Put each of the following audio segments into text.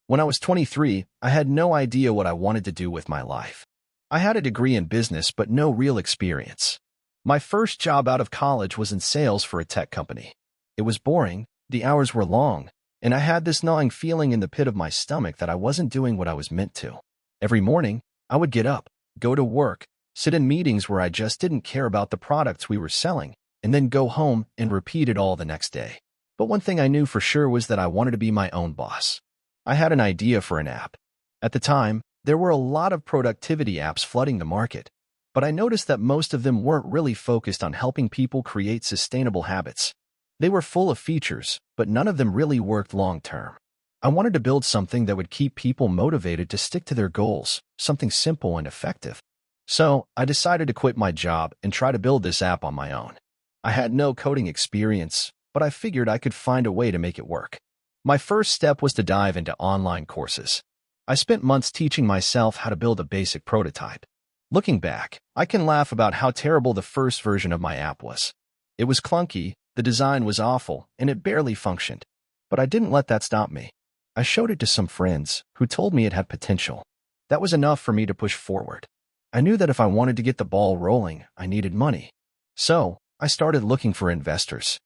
When I was 23, I had no idea what I wanted to do with my life. I had a degree in business but no real experience. My first job out of college was in sales for a tech company. It was boring, the hours were long, and I had this gnawing feeling in the pit of my stomach that I wasn't doing what I was meant to. Every morning, I would get up, go to work, sit in meetings where I just didn't care about the products we were selling, and then go home and repeat it all the next day. But one thing I knew for sure was that I wanted to be my own boss. I had an idea for an app. At the time, there were a lot of productivity apps flooding the market, but I noticed that most of them weren't really focused on helping people create sustainable habits. They were full of features, but none of them really worked long-term. I wanted to build something that would keep people motivated to stick to their goals, something simple and effective. So, I decided to quit my job and try to build this app on my own. I had no coding experience, but I figured I could find a way to make it work. My first step was to dive into online courses. I spent months teaching myself how to build a basic prototype. Looking back, I can laugh about how terrible the first version of my app was. It was clunky, the design was awful, and it barely functioned. But I didn't let that stop me. I showed it to some friends, who told me it had potential. That was enough for me to push forward. I knew that if I wanted to get the ball rolling, I needed money. So, I started looking for investors.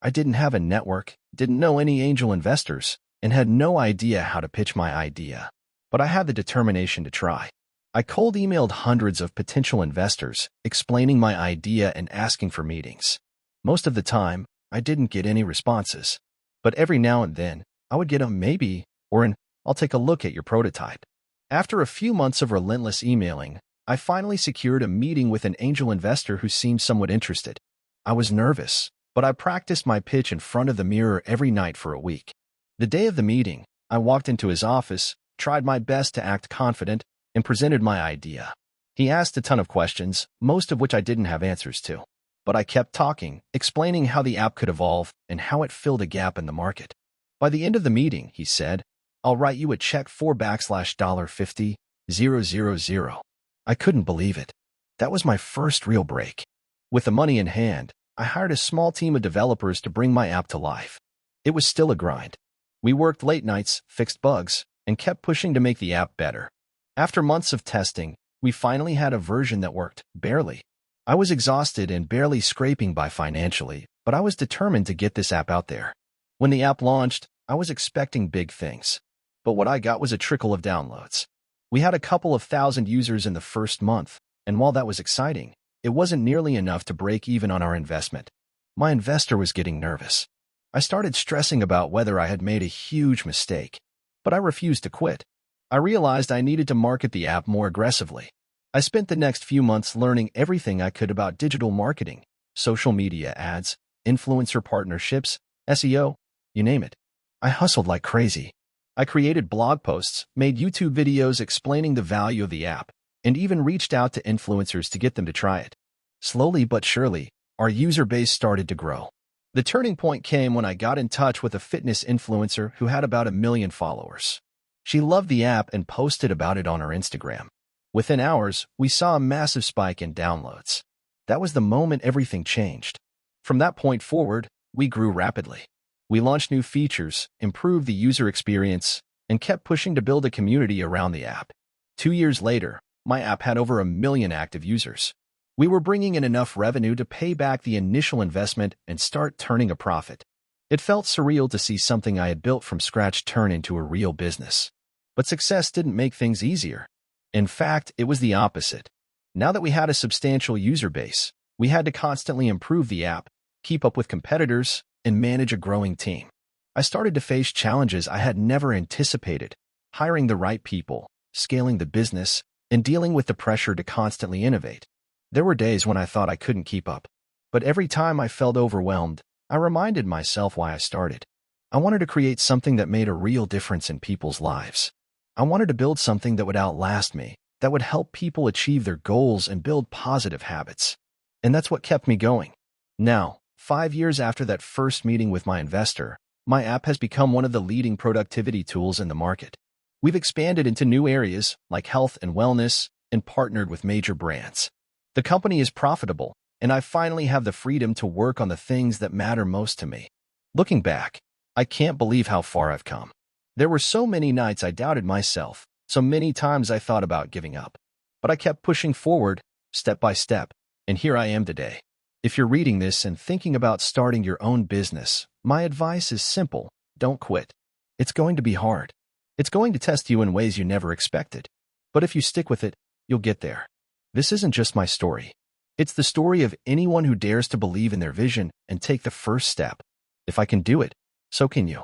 I didn't have a network, didn't know any angel investors, and had no idea how to pitch my idea. But I had the determination to try. I cold emailed hundreds of potential investors, explaining my idea and asking for meetings. Most of the time, I didn't get any responses. But every now and then, I would get a maybe or an I'll take a look at your prototype. After a few months of relentless emailing, I finally secured a meeting with an angel investor who seemed somewhat interested. I was nervous, but I practiced my pitch in front of the mirror every night for a week. The day of the meeting, I walked into his office, tried my best to act confident, and presented my idea. He asked a ton of questions, most of which I didn't have answers to. But I kept talking, explaining how the app could evolve and how it filled a gap in the market. By the end of the meeting, he said, "I'll write you a check for $50,000,000." I couldn't believe it. That was my first real break. With the money in hand, I hired a small team of developers to bring my app to life. It was still a grind. We worked late nights, fixed bugs, and kept pushing to make the app better. After months of testing, we finally had a version that worked, barely. I was exhausted and barely scraping by financially, but I was determined to get this app out there. When the app launched, I was expecting big things. But what I got was a trickle of downloads. We had a couple of thousand users in the first month, and while that was exciting, it wasn't nearly enough to break even on our investment. My investor was getting nervous. I started stressing about whether I had made a huge mistake, but I refused to quit. I realized I needed to market the app more aggressively. I spent the next few months learning everything I could about digital marketing, social media ads, influencer partnerships, SEO, you name it. I hustled like crazy. I created blog posts, made YouTube videos explaining the value of the app, and even reached out to influencers to get them to try it. Slowly but surely, our user base started to grow. The turning point came when I got in touch with a fitness influencer who had about 1 million followers. She loved the app and posted about it on her Instagram. Within hours, we saw a massive spike in downloads. That was the moment everything changed. From that point forward, we grew rapidly. We launched new features, improved the user experience, and kept pushing to build a community around the app. 2 years later, my app had over 1 million active users. We were bringing in enough revenue to pay back the initial investment and start turning a profit. It felt surreal to see something I had built from scratch turn into a real business. But success didn't make things easier. In fact, it was the opposite. Now that we had a substantial user base, we had to constantly improve the app, keep up with competitors, and manage a growing team. I started to face challenges I had never anticipated: hiring the right people, scaling the business, and dealing with the pressure to constantly innovate. There were days when I thought I couldn't keep up. But every time I felt overwhelmed, I reminded myself why I started. I wanted to create something that made a real difference in people's lives. I wanted to build something that would outlast me, that would help people achieve their goals and build positive habits. And that's what kept me going. Now, 5 years after that first meeting with my investor, my app has become one of the leading productivity tools in the market. We've expanded into new areas like health and wellness and partnered with major brands. The company is profitable, and I finally have the freedom to work on the things that matter most to me. Looking back, I can't believe how far I've come. There were so many nights I doubted myself, so many times I thought about giving up. But I kept pushing forward, step by step, and here I am today. If you're reading this and thinking about starting your own business, my advice is simple: don't quit. It's going to be hard. It's going to test you in ways you never expected. But if you stick with it, you'll get there. This isn't just my story. It's the story of anyone who dares to believe in their vision and take the first step. If I can do it, so can you.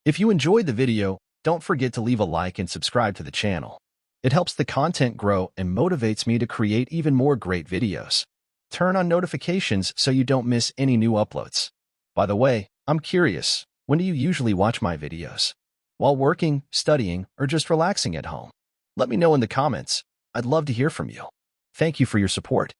If you enjoyed the video, don't forget to leave a like and subscribe to the channel. It helps the content grow and motivates me to create even more great videos. Turn on notifications so you don't miss any new uploads. By the way, I'm curious, when do you usually watch my videos? While working, studying, or just relaxing at home? Let me know in the comments. I'd love to hear from you. Thank you for your support.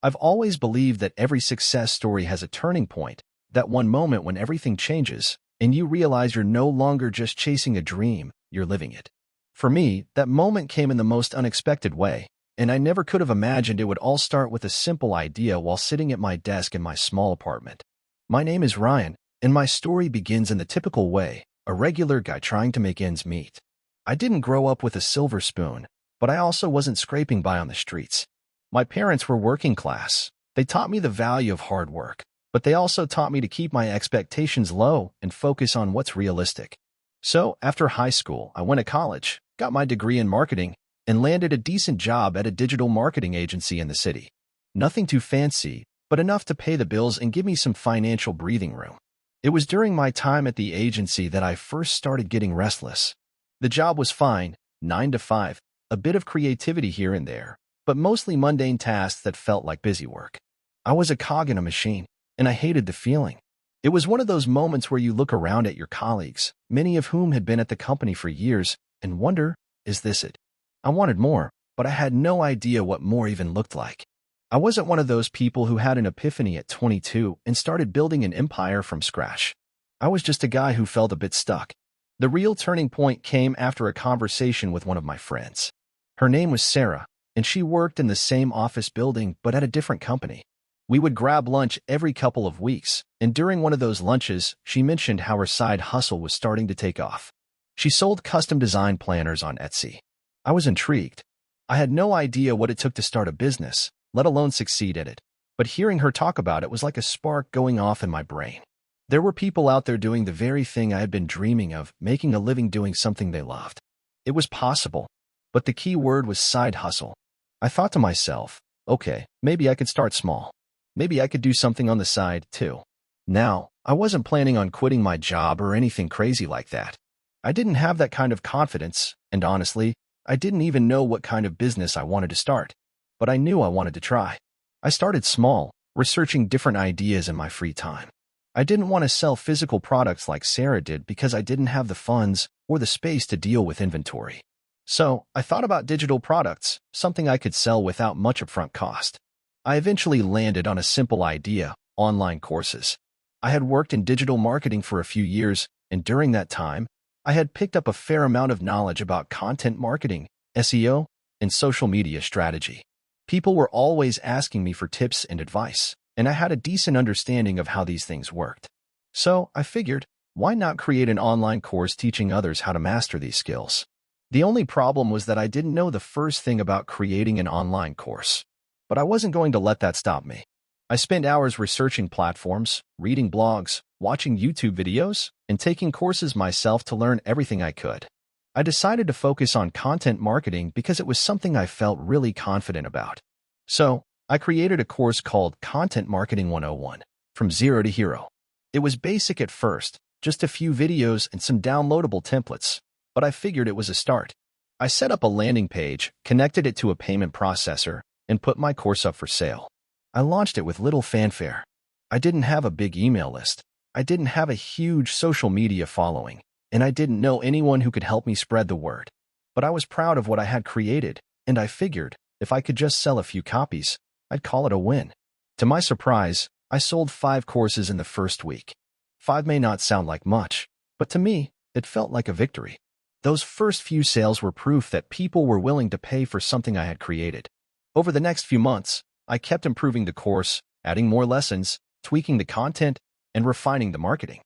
I've always believed that every success story has a turning point, that one moment when everything changes, and you realize you're no longer just chasing a dream, you're living it. For me, that moment came in the most unexpected way, and I never could have imagined it would all start with a simple idea while sitting at my desk in my small apartment. My name is Ryan, and my story begins in the typical way, a regular guy trying to make ends meet. I didn't grow up with a silver spoon, but I also wasn't scraping by on the streets. My parents were working class. They taught me the value of hard work, but they also taught me to keep my expectations low and focus on what's realistic. So, after high school, I went to college, got my degree in marketing, and landed a decent job at a digital marketing agency in the city. Nothing too fancy, but enough to pay the bills and give me some financial breathing room. It was during my time at the agency that I first started getting restless. The job was fine, 9 to 5, a bit of creativity here and there, but mostly mundane tasks that felt like busy work. I was a cog in a machine, and I hated the feeling. It was one of those moments where you look around at your colleagues, many of whom had been at the company for years, and wonder, is this it? I wanted more, but I had no idea what more even looked like. I wasn't one of those people who had an epiphany at 22 and started building an empire from scratch. I was just a guy who felt a bit stuck. The real turning point came after a conversation with one of my friends. Her name was Sarah, and she worked in the same office building but at a different company. We would grab lunch every couple of weeks, and during one of those lunches, she mentioned how her side hustle was starting to take off. She sold custom design planners on Etsy. I was intrigued. I had no idea what it took to start a business, let alone succeed at it, but hearing her talk about it was like a spark going off in my brain. There were people out there doing the very thing I had been dreaming of, making a living doing something they loved. It was possible, but the key word was side hustle. I thought to myself, okay, maybe I could start small. Maybe I could do something on the side, too. Now, I wasn't planning on quitting my job or anything crazy like that. I didn't have that kind of confidence, and honestly, I didn't even know what kind of business I wanted to start. But I knew I wanted to try. I started small, researching different ideas in my free time. I didn't want to sell physical products like Sarah did because I didn't have the funds or the space to deal with inventory. So, I thought about digital products, something I could sell without much upfront cost. I eventually landed on a simple idea: online courses. I had worked in digital marketing for a few years, and during that time, I had picked up a fair amount of knowledge about content marketing, SEO, and social media strategy. People were always asking me for tips and advice, and I had a decent understanding of how these things worked. So, I figured, why not create an online course teaching others how to master these skills? The only problem was that I didn't know the first thing about creating an online course. But I wasn't going to let that stop me. I spent hours researching platforms, reading blogs, watching YouTube videos, and taking courses myself to learn everything I could. I decided to focus on content marketing because it was something I felt really confident about. So, I created a course called Content Marketing 101, From Zero to Hero. It was basic at first, just a few videos and some downloadable templates, but I figured it was a start. I set up a landing page, connected it to a payment processor, and put my course up for sale. I launched it with little fanfare. I didn't have a big email list. I didn't have a huge social media following, and I didn't know anyone who could help me spread the word. But I was proud of what I had created, and I figured, if I could just sell a few copies, I'd call it a win. To my surprise, I sold 5 courses in the first week. 5 may not sound like much, but to me, it felt like a victory. Those first few sales were proof that people were willing to pay for something I had created. Over the next few months, I kept improving the course, adding more lessons, tweaking the content, and refining the marketing.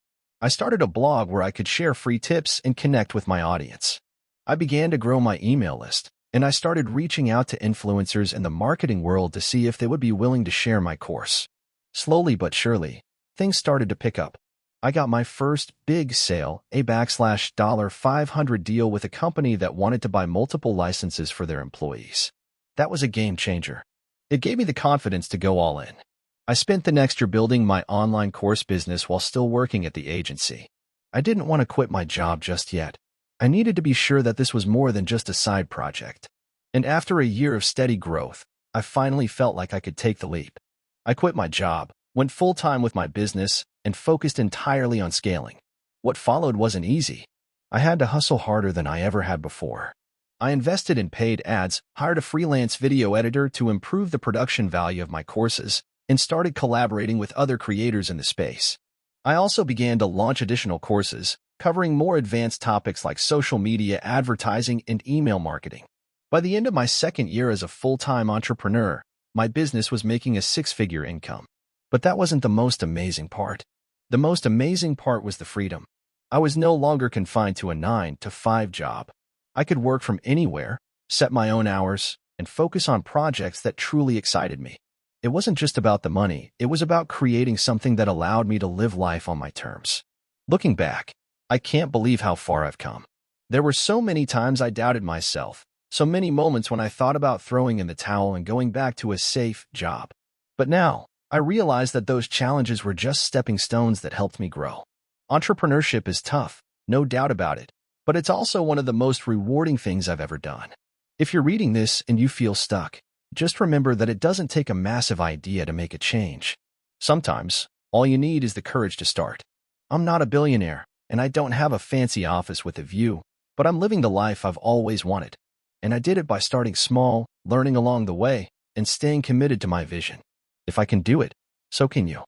I started a blog where I could share free tips and connect with my audience. I began to grow my email list, and I started reaching out to influencers in the marketing world to see if they would be willing to share my course. Slowly but surely, things started to pick up. I got my first big sale, a $500 deal with a company that wanted to buy multiple licenses for their employees. That was a game changer. It gave me the confidence to go all in. I spent the next year building my online course business while still working at the agency. I didn't want to quit my job just yet. I needed to be sure that this was more than just a side project. And after a year of steady growth, I finally felt like I could take the leap. I quit my job, went full-time with my business, and focused entirely on scaling. What followed wasn't easy. I had to hustle harder than I ever had before. I invested in paid ads, hired a freelance video editor to improve the production value of my courses, and started collaborating with other creators in the space. I also began to launch additional courses, covering more advanced topics like social media, advertising, and email marketing. By the end of my second year as a full-time entrepreneur, my business was making a six-figure income. But that wasn't the most amazing part. The most amazing part was the freedom. I was no longer confined to a 9-to-5 job. I could work from anywhere, set my own hours, and focus on projects that truly excited me. It wasn't just about the money, it was about creating something that allowed me to live life on my terms. Looking back, I can't believe how far I've come. There were so many times I doubted myself, so many moments when I thought about throwing in the towel and going back to a safe job. But now, I realize that those challenges were just stepping stones that helped me grow. Entrepreneurship is tough, no doubt about it, but it's also one of the most rewarding things I've ever done. If you're reading this and you feel stuck, just remember that it doesn't take a massive idea to make a change. Sometimes, all you need is the courage to start. I'm not a billionaire, and I don't have a fancy office with a view, but I'm living the life I've always wanted. And I did it by starting small, learning along the way, and staying committed to my vision. If I can do it, so can you.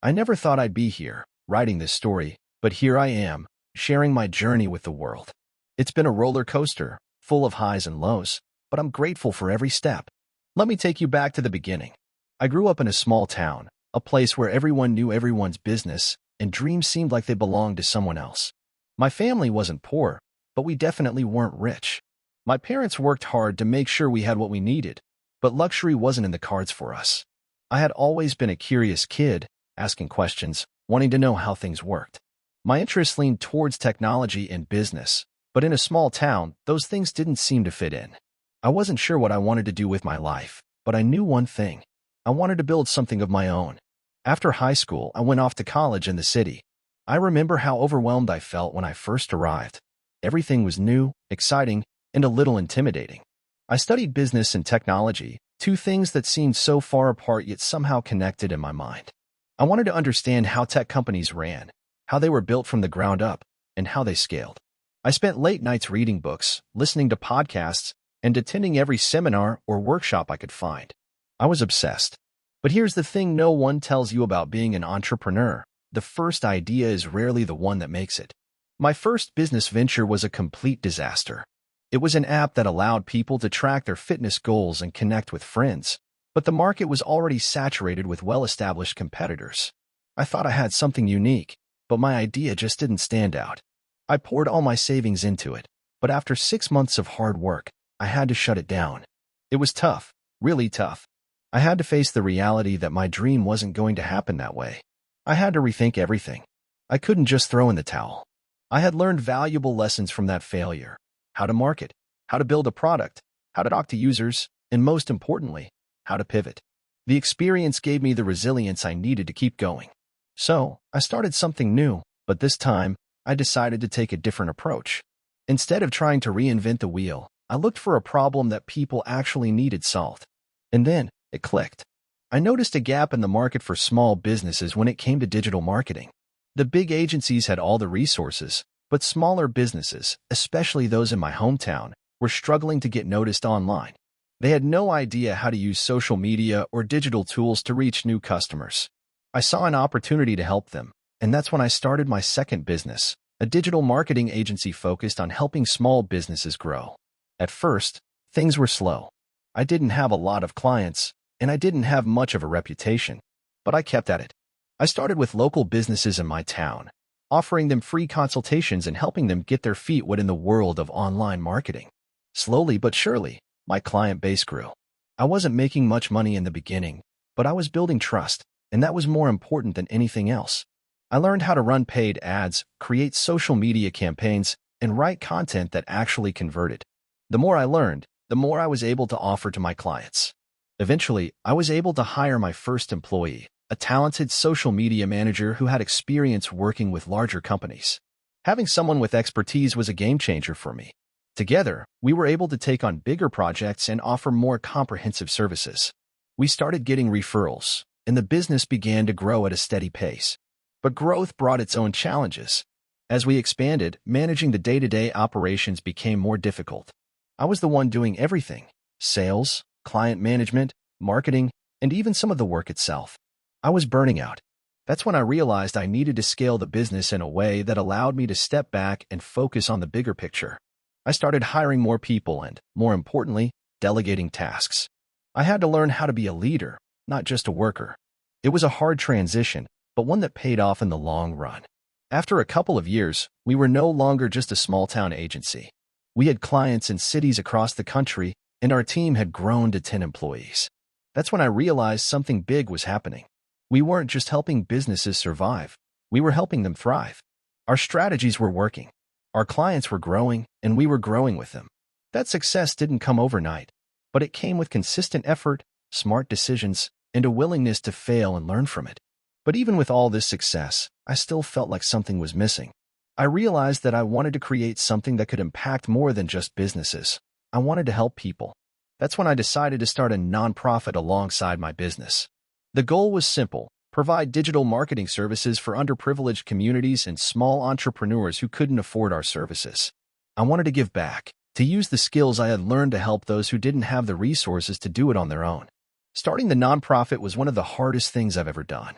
I never thought I'd be here, writing this story, but here I am, sharing my journey with the world. It's been a roller coaster, full of highs and lows, but I'm grateful for every step. Let me take you back to the beginning. I grew up in a small town, a place where everyone knew everyone's business, and dreams seemed like they belonged to someone else. My family wasn't poor, but we definitely weren't rich. My parents worked hard to make sure we had what we needed, but luxury wasn't in the cards for us. I had always been a curious kid, asking questions, wanting to know how things worked. My interests leaned towards technology and business, but in a small town, those things didn't seem to fit in. I wasn't sure what I wanted to do with my life, but I knew one thing. I wanted to build something of my own. After high school, I went off to college in the city. I remember how overwhelmed I felt when I first arrived. Everything was new, exciting, and a little intimidating. I studied business and technology, two things that seemed so far apart yet somehow connected in my mind. I wanted to understand how tech companies ran, how they were built from the ground up, and how they scaled. I spent late nights reading books, listening to podcasts, and attending every seminar or workshop I could find. I was obsessed. But here's the thing no one tells you about being an entrepreneur. The first idea is rarely the one that makes it. My first business venture was a complete disaster. It was an app that allowed people to track their fitness goals and connect with friends, but the market was already saturated with well-established competitors. I thought I had something unique, but my idea just didn't stand out. I poured all my savings into it, but after 6 months of hard work, I had to shut it down. It was tough, really tough. I had to face the reality that my dream wasn't going to happen that way. I had to rethink everything. I couldn't just throw in the towel. I had learned valuable lessons from that failure. How to market, how to build a product, how to talk to users, and most importantly, how to pivot. The experience gave me the resilience I needed to keep going. So, I started something new, but this time, I decided to take a different approach. Instead of trying to reinvent the wheel, I looked for a problem that people actually needed solved. And then, it clicked. I noticed a gap in the market for small businesses when it came to digital marketing. The big agencies had all the resources, but smaller businesses, especially those in my hometown, were struggling to get noticed online. They had no idea how to use social media or digital tools to reach new customers. I saw an opportunity to help them, and that's when I started my second business, a digital marketing agency focused on helping small businesses grow. At first, things were slow. I didn't have a lot of clients, and I didn't have much of a reputation, but I kept at it. I started with local businesses in my town, offering them free consultations and helping them get their feet wet in the world of online marketing. Slowly but surely, my client base grew. I wasn't making much money in the beginning, but I was building trust, and that was more important than anything else. I learned how to run paid ads, create social media campaigns, and write content that actually converted. The more I learned, the more I was able to offer to my clients. Eventually, I was able to hire my first employee, a talented social media manager who had experience working with larger companies. Having someone with expertise was a game changer for me. Together, we were able to take on bigger projects and offer more comprehensive services. We started getting referrals, and the business began to grow at a steady pace. But growth brought its own challenges. As we expanded, managing the day-to-day operations became more difficult. I was the one doing everything: sales, client management, marketing, and even some of the work itself. I was burning out. That's when I realized I needed to scale the business in a way that allowed me to step back and focus on the bigger picture. I started hiring more people and, more importantly, delegating tasks. I had to learn how to be a leader, not just a worker. It was a hard transition, but one that paid off in the long run. After a couple of years, we were no longer just a small-town agency. We had clients in cities across the country, and our team had grown to 10 employees. That's when I realized something big was happening. We weren't just helping businesses survive, we were helping them thrive. Our strategies were working. Our clients were growing, and we were growing with them. That success didn't come overnight, but it came with consistent effort, smart decisions, and a willingness to fail and learn from it. But even with all this success, I still felt like something was missing. I realized that I wanted to create something that could impact more than just businesses. I wanted to help people. That's when I decided to start a nonprofit alongside my business. The goal was simple: provide digital marketing services for underprivileged communities and small entrepreneurs who couldn't afford our services. I wanted to give back, to use the skills I had learned to help those who didn't have the resources to do it on their own. Starting the nonprofit was one of the hardest things I've ever done.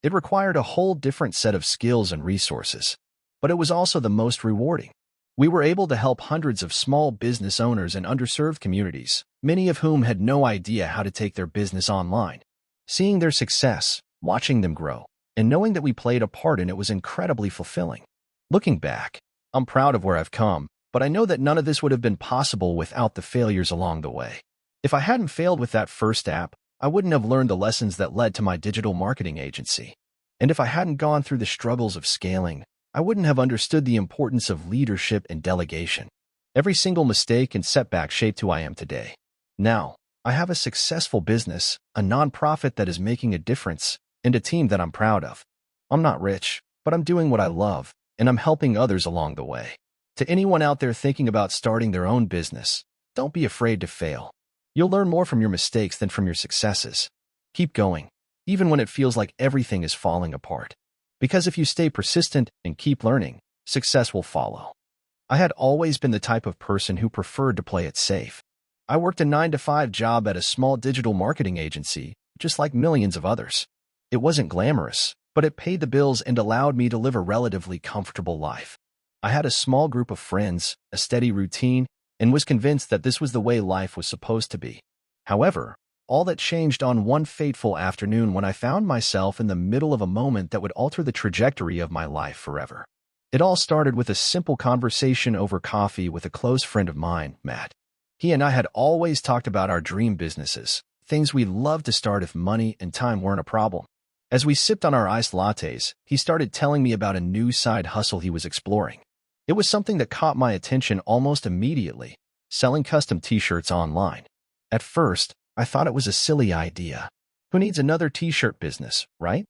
It required a whole different set of skills and resources, but it was also the most rewarding. We were able to help hundreds of small business owners in underserved communities, many of whom had no idea how to take their business online. Seeing their success, watching them grow, and knowing that we played a part in it was incredibly fulfilling. Looking back, I'm proud of where I've come, but I know that none of this would have been possible without the failures along the way. If I hadn't failed with that first app, I wouldn't have learned the lessons that led to my digital marketing agency. And if I hadn't gone through the struggles of scaling, I wouldn't have understood the importance of leadership and delegation. Every single mistake and setback shaped who I am today. Now, I have a successful business, a nonprofit that is making a difference, and a team that I'm proud of. I'm not rich, but I'm doing what I love, and I'm helping others along the way. To anyone out there thinking about starting their own business, don't be afraid to fail. You'll learn more from your mistakes than from your successes. Keep going, even when it feels like everything is falling apart. Because if you stay persistent and keep learning, success will follow. I had always been the type of person who preferred to play it safe. I worked a 9-to-5 job at a small digital marketing agency, just like millions of others. It wasn't glamorous, but it paid the bills and allowed me to live a relatively comfortable life. I had a small group of friends, a steady routine, and was convinced that this was the way life was supposed to be. However, all that changed on one fateful afternoon when I found myself in the middle of a moment that would alter the trajectory of my life forever. It all started with a simple conversation over coffee with a close friend of mine, Matt. He and I had always talked about our dream businesses, things we'd love to start if money and time weren't a problem. As we sipped on our iced lattes, he started telling me about a new side hustle he was exploring. It was something that caught my attention almost immediately: selling custom t-shirts online. At first, I thought it was a silly idea. Who needs another t-shirt business, right?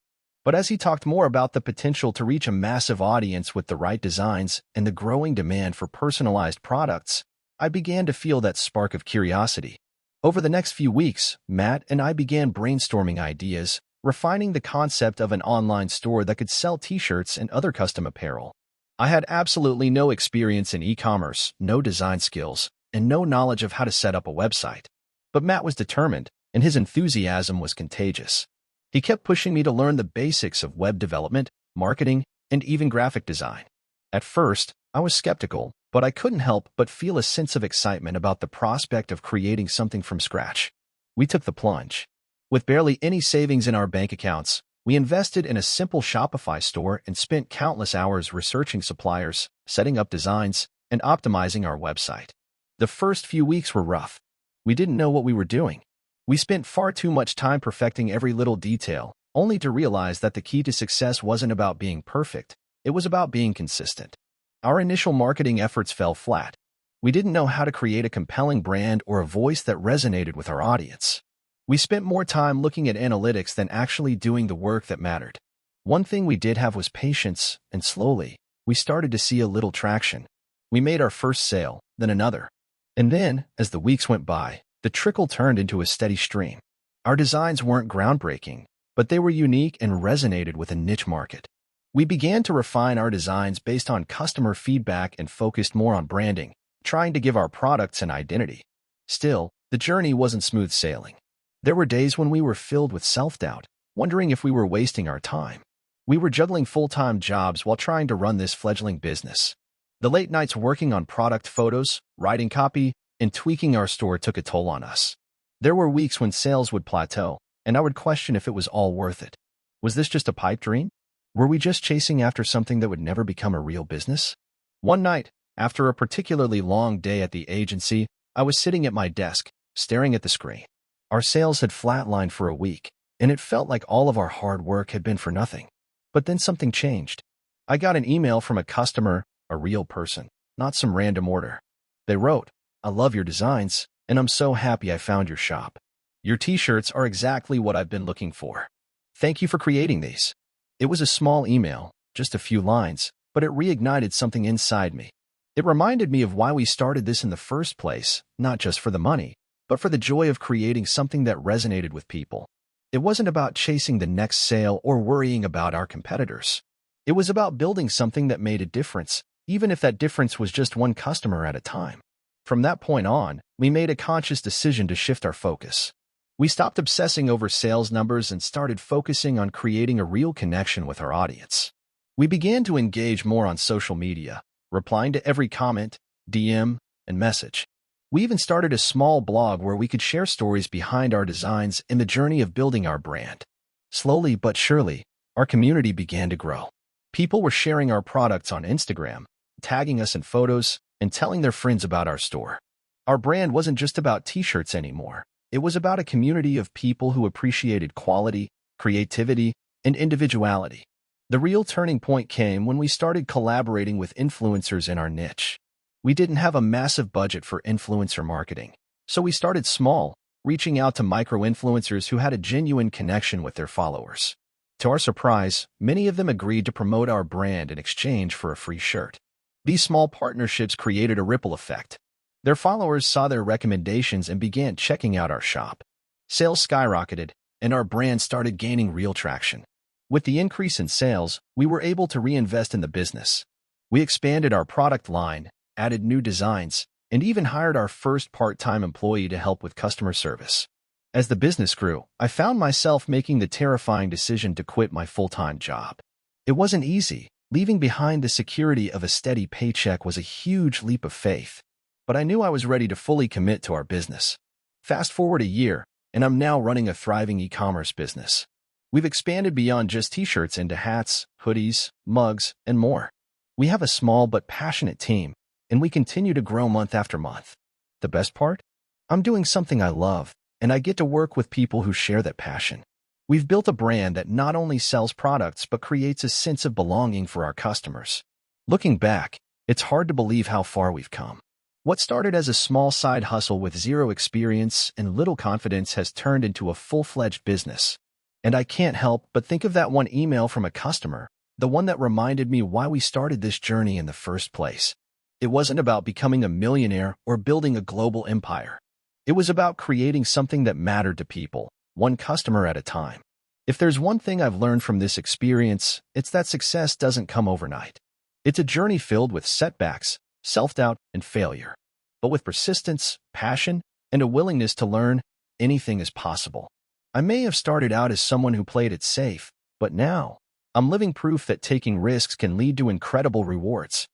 But as he talked more about the potential to reach a massive audience with the right designs and the growing demand for personalized products, I began to feel that spark of curiosity. Over the next few weeks, Matt and I began brainstorming ideas, refining the concept of an online store that could sell t-shirts and other custom apparel. I had absolutely no experience in e-commerce, no design skills, and no knowledge of how to set up a website. But Matt was determined, and his enthusiasm was contagious. He kept pushing me to learn the basics of web development, marketing, and even graphic design. At first, I was skeptical, but I couldn't help but feel a sense of excitement about the prospect of creating something from scratch. We took the plunge. With barely any savings in our bank accounts, We invested in a simple Shopify store and spent countless hours researching suppliers, setting up designs, and optimizing our website. The first few weeks were rough. We didn't know what we were doing. We spent far too much time perfecting every little detail, only to realize that the key to success wasn't about being perfect. It was about being consistent. Our initial marketing efforts fell flat. We didn't know how to create a compelling brand or a voice that resonated with our audience. We spent more time looking at analytics than actually doing the work that mattered. One thing we did have was patience, and slowly, we started to see a little traction. We made our first sale, then another. And then, as the weeks went by, the trickle turned into a steady stream. Our designs weren't groundbreaking, but they were unique and resonated with a niche market. We began to refine our designs based on customer feedback and focused more on branding, trying to give our products an identity. Still, the journey wasn't smooth sailing. There were days when we were filled with self-doubt, wondering if we were wasting our time. We were juggling full-time jobs while trying to run this fledgling business. The late nights working on product photos, writing copy, and tweaking our store took a toll on us. There were weeks when sales would plateau, and I would question if it was all worth it. Was this just a pipe dream? Were we just chasing after something that would never become a real business? One night, after a particularly long day at the agency, I was sitting at my desk, staring at the screen. Our sales had flatlined for a week, and it felt like all of our hard work had been for nothing. But then something changed. I got an email from a customer, a real person, not some random order. They wrote, "I love your designs, and I'm so happy I found your shop. Your t-shirts are exactly what I've been looking for. Thank you for creating these." It was a small email, just a few lines, but it reignited something inside me. It reminded me of why we started this in the first place, not just for the money, but for the joy of creating something that resonated with people. It wasn't about chasing the next sale or worrying about our competitors. It was about building something that made a difference, even if that difference was just one customer at a time. From that point on, we made a conscious decision to shift our focus. We stopped obsessing over sales numbers and started focusing on creating a real connection with our audience. We began to engage more on social media, replying to every comment, DM, and message. We even started a small blog where we could share stories behind our designs and the journey of building our brand. Slowly but surely, our community began to grow. People were sharing our products on Instagram, tagging us in photos, and telling their friends about our store. Our brand wasn't just about t-shirts anymore. It was about a community of people who appreciated quality, creativity, and individuality. The real turning point came when we started collaborating with influencers in our niche. We didn't have a massive budget for influencer marketing, so we started small, reaching out to micro-influencers who had a genuine connection with their followers. To our surprise, many of them agreed to promote our brand in exchange for a free shirt. These small partnerships created a ripple effect. Their followers saw their recommendations and began checking out our shop. Sales skyrocketed, and our brand started gaining real traction. With the increase in sales, we were able to reinvest in the business. We expanded our product line, added new designs, and even hired our first part-time employee to help with customer service. As the business grew, I found myself making the terrifying decision to quit my full-time job. It wasn't easy. Leaving behind the security of a steady paycheck was a huge leap of faith. But I knew I was ready to fully commit to our business. Fast forward a year, and I'm now running a thriving e-commerce business. We've expanded beyond just t-shirts into hats, hoodies, mugs, and more. We have a small but passionate team, and we continue to grow month after month. The best part? I'm doing something I love, and I get to work with people who share that passion. We've built a brand that not only sells products but creates a sense of belonging for our customers. Looking back, it's hard to believe how far we've come. What started as a small side hustle with zero experience and little confidence has turned into a full-fledged business. And I can't help but think of that one email from a customer, the one that reminded me why we started this journey in the first place. It wasn't about becoming a millionaire or building a global empire. It was about creating something that mattered to people, one customer at a time. If there's one thing I've learned from this experience, it's that success doesn't come overnight. It's a journey filled with setbacks, self-doubt, and failure. But with persistence, passion, and a willingness to learn, anything is possible. I may have started out as someone who played it safe, but now, I'm living proof that taking risks can lead to incredible rewards.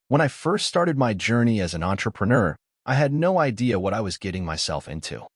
When I first started my journey as an entrepreneur, I had no idea what I was getting myself into.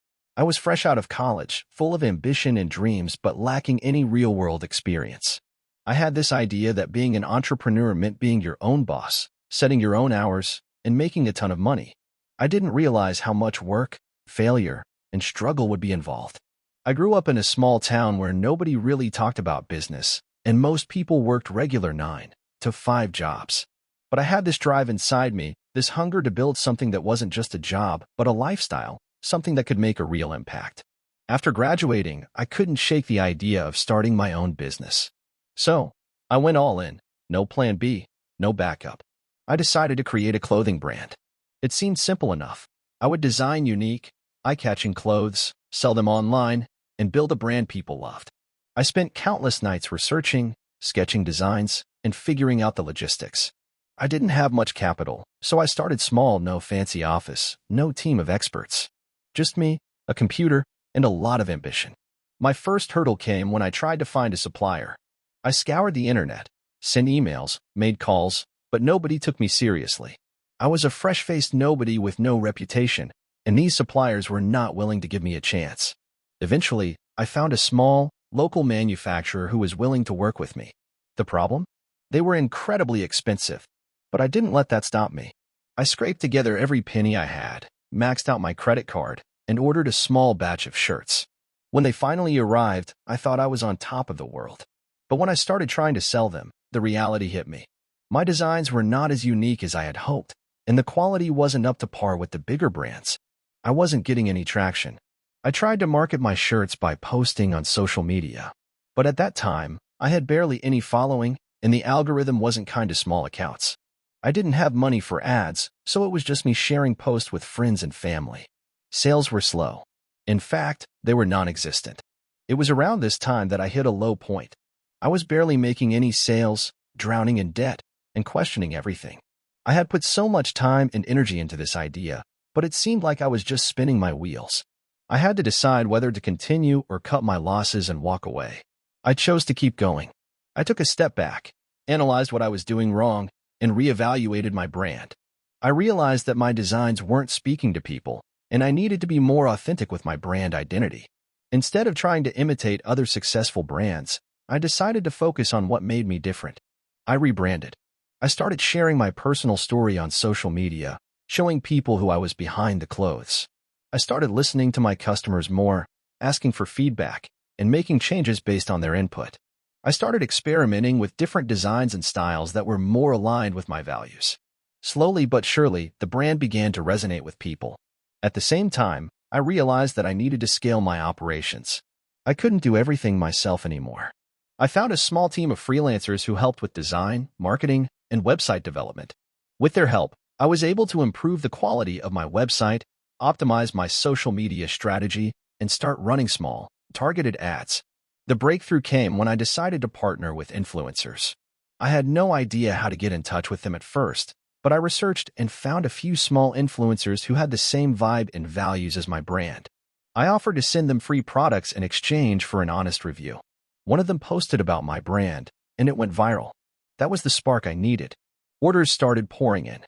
I was fresh out of college, full of ambition and dreams, but lacking any real-world experience. I had this idea that being an entrepreneur meant being your own boss, setting your own hours, and making a ton of money. I didn't realize how much work, failure, and struggle would be involved. I grew up in a small town where nobody really talked about business, and most people worked regular 9 to 5 jobs. But I had this drive inside me, this hunger to build something that wasn't just a job, but a lifestyle, something that could make a real impact. After graduating, I couldn't shake the idea of starting my own business. So, I went all in, no plan B, no backup. I decided to create a clothing brand. It seemed simple enough. I would design unique, eye-catching clothes, sell them online, and build a brand people loved. I spent countless nights researching, sketching designs, and figuring out the logistics. I didn't have much capital, so I started small, no fancy office, no team of experts. Just me, a computer, and a lot of ambition. My first hurdle came when I tried to find a supplier. I scoured the internet, sent emails, made calls, but nobody took me seriously. I was a fresh-faced nobody with no reputation, and these suppliers were not willing to give me a chance. Eventually, I found a small, local manufacturer who was willing to work with me. The problem? They were incredibly expensive. But I didn't let that stop me. I scraped together every penny I had, maxed out my credit card, and ordered a small batch of shirts. When they finally arrived, I thought I was on top of the world. But when I started trying to sell them, the reality hit me. My designs were not as unique as I had hoped, and the quality wasn't up to par with the bigger brands. I wasn't getting any traction. I tried to market my shirts by posting on social media. But at that time, I had barely any following, and the algorithm wasn't kind to small accounts. I didn't have money for ads, so it was just me sharing posts with friends and family. Sales were slow. In fact, they were non-existent. It was around this time that I hit a low point. I was barely making any sales, drowning in debt, and questioning everything. I had put so much time and energy into this idea, but it seemed like I was just spinning my wheels. I had to decide whether to continue or cut my losses and walk away. I chose to keep going. I took a step back, analyzed what I was doing wrong, and reevaluated my brand. I realized that my designs weren't speaking to people, and I needed to be more authentic with my brand identity. Instead of trying to imitate other successful brands, I decided to focus on what made me different. I rebranded. I started sharing my personal story on social media, showing people who I was behind the clothes. I started listening to my customers more, asking for feedback, and making changes based on their input. I started experimenting with different designs and styles that were more aligned with my values. Slowly but surely, the brand began to resonate with people. At the same time, I realized that I needed to scale my operations. I couldn't do everything myself anymore. I found a small team of freelancers who helped with design, marketing, and website development. With their help, I was able to improve the quality of my website, optimize my social media strategy, and start running small, targeted ads. The breakthrough came when I decided to partner with influencers. I had no idea how to get in touch with them at first, but I researched and found a few small influencers who had the same vibe and values as my brand. I offered to send them free products in exchange for an honest review. One of them posted about my brand, and it went viral. That was the spark I needed. Orders started pouring in.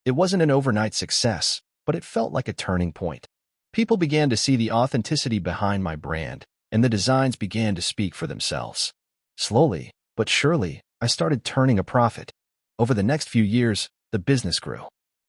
It wasn't an overnight success, but it felt like a turning point. People began to see the authenticity behind my brand, and the designs began to speak for themselves. Slowly, but surely, I started turning a profit. Over the next few years, the business grew.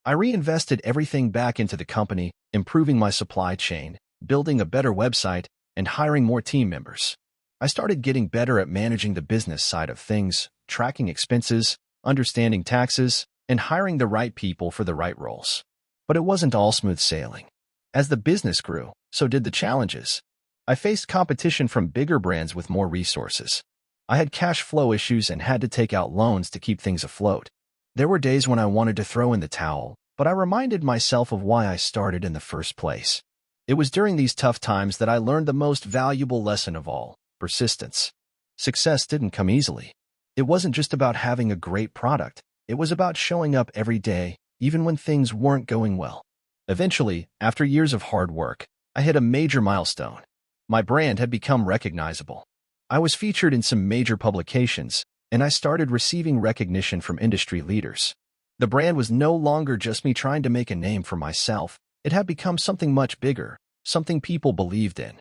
I reinvested everything back into the company, improving my supply chain, building a better website, and hiring more team members. I started getting better at managing the business side of things, tracking expenses, understanding taxes, and hiring the right people for the right roles. But it wasn't all smooth sailing. As the business grew, so did the challenges. I faced competition from bigger brands with more resources. I had cash flow issues and had to take out loans to keep things afloat. There were days when I wanted to throw in the towel, but I reminded myself of why I started in the first place. It was during these tough times that I learned the most valuable lesson of all: persistence. Success didn't come easily. It wasn't just about having a great product. It was about showing up every day, even when things weren't going well. Eventually, after years of hard work, I hit a major milestone. My brand had become recognizable. I was featured in some major publications, and I started receiving recognition from industry leaders. The brand was no longer just me trying to make a name for myself. It had become something much bigger, something people believed in.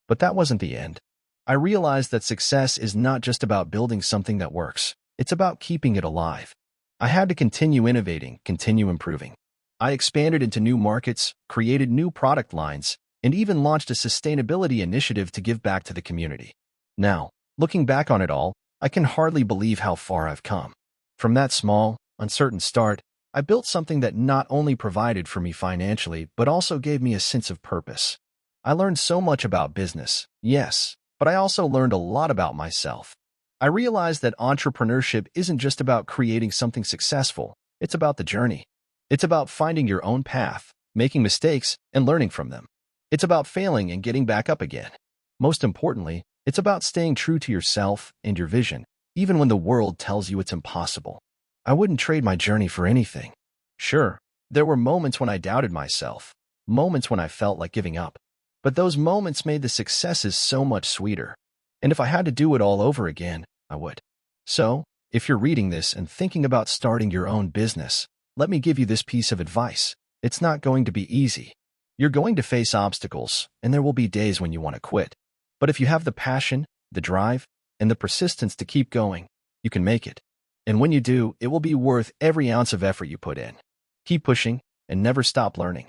But that wasn't the end. I realized that success is not just about building something that works. It's about keeping it alive. I had to continue innovating, continue improving. I expanded into new markets, created new product lines, and even launched a sustainability initiative to give back to the community. Now, looking back on it all, I can hardly believe how far I've come. From that small, uncertain start, I built something that not only provided for me financially, but also gave me a sense of purpose. I learned so much about business, yes, but I also learned a lot about myself. I realized that entrepreneurship isn't just about creating something successful, it's about the journey. It's about finding your own path, making mistakes, and learning from them. It's about failing and getting back up again. Most importantly, it's about staying true to yourself and your vision, even when the world tells you it's impossible. I wouldn't trade my journey for anything. Sure, there were moments when I doubted myself, moments when I felt like giving up. But those moments made the successes so much sweeter. And if I had to do it all over again, I would. So, if you're reading this and thinking about starting your own business, let me give you this piece of advice. It's not going to be easy. You're going to face obstacles, and there will be days when you want to quit. But if you have the passion, the drive, and the persistence to keep going, you can make it. And when you do, it will be worth every ounce of effort you put in. Keep pushing, and never stop learning.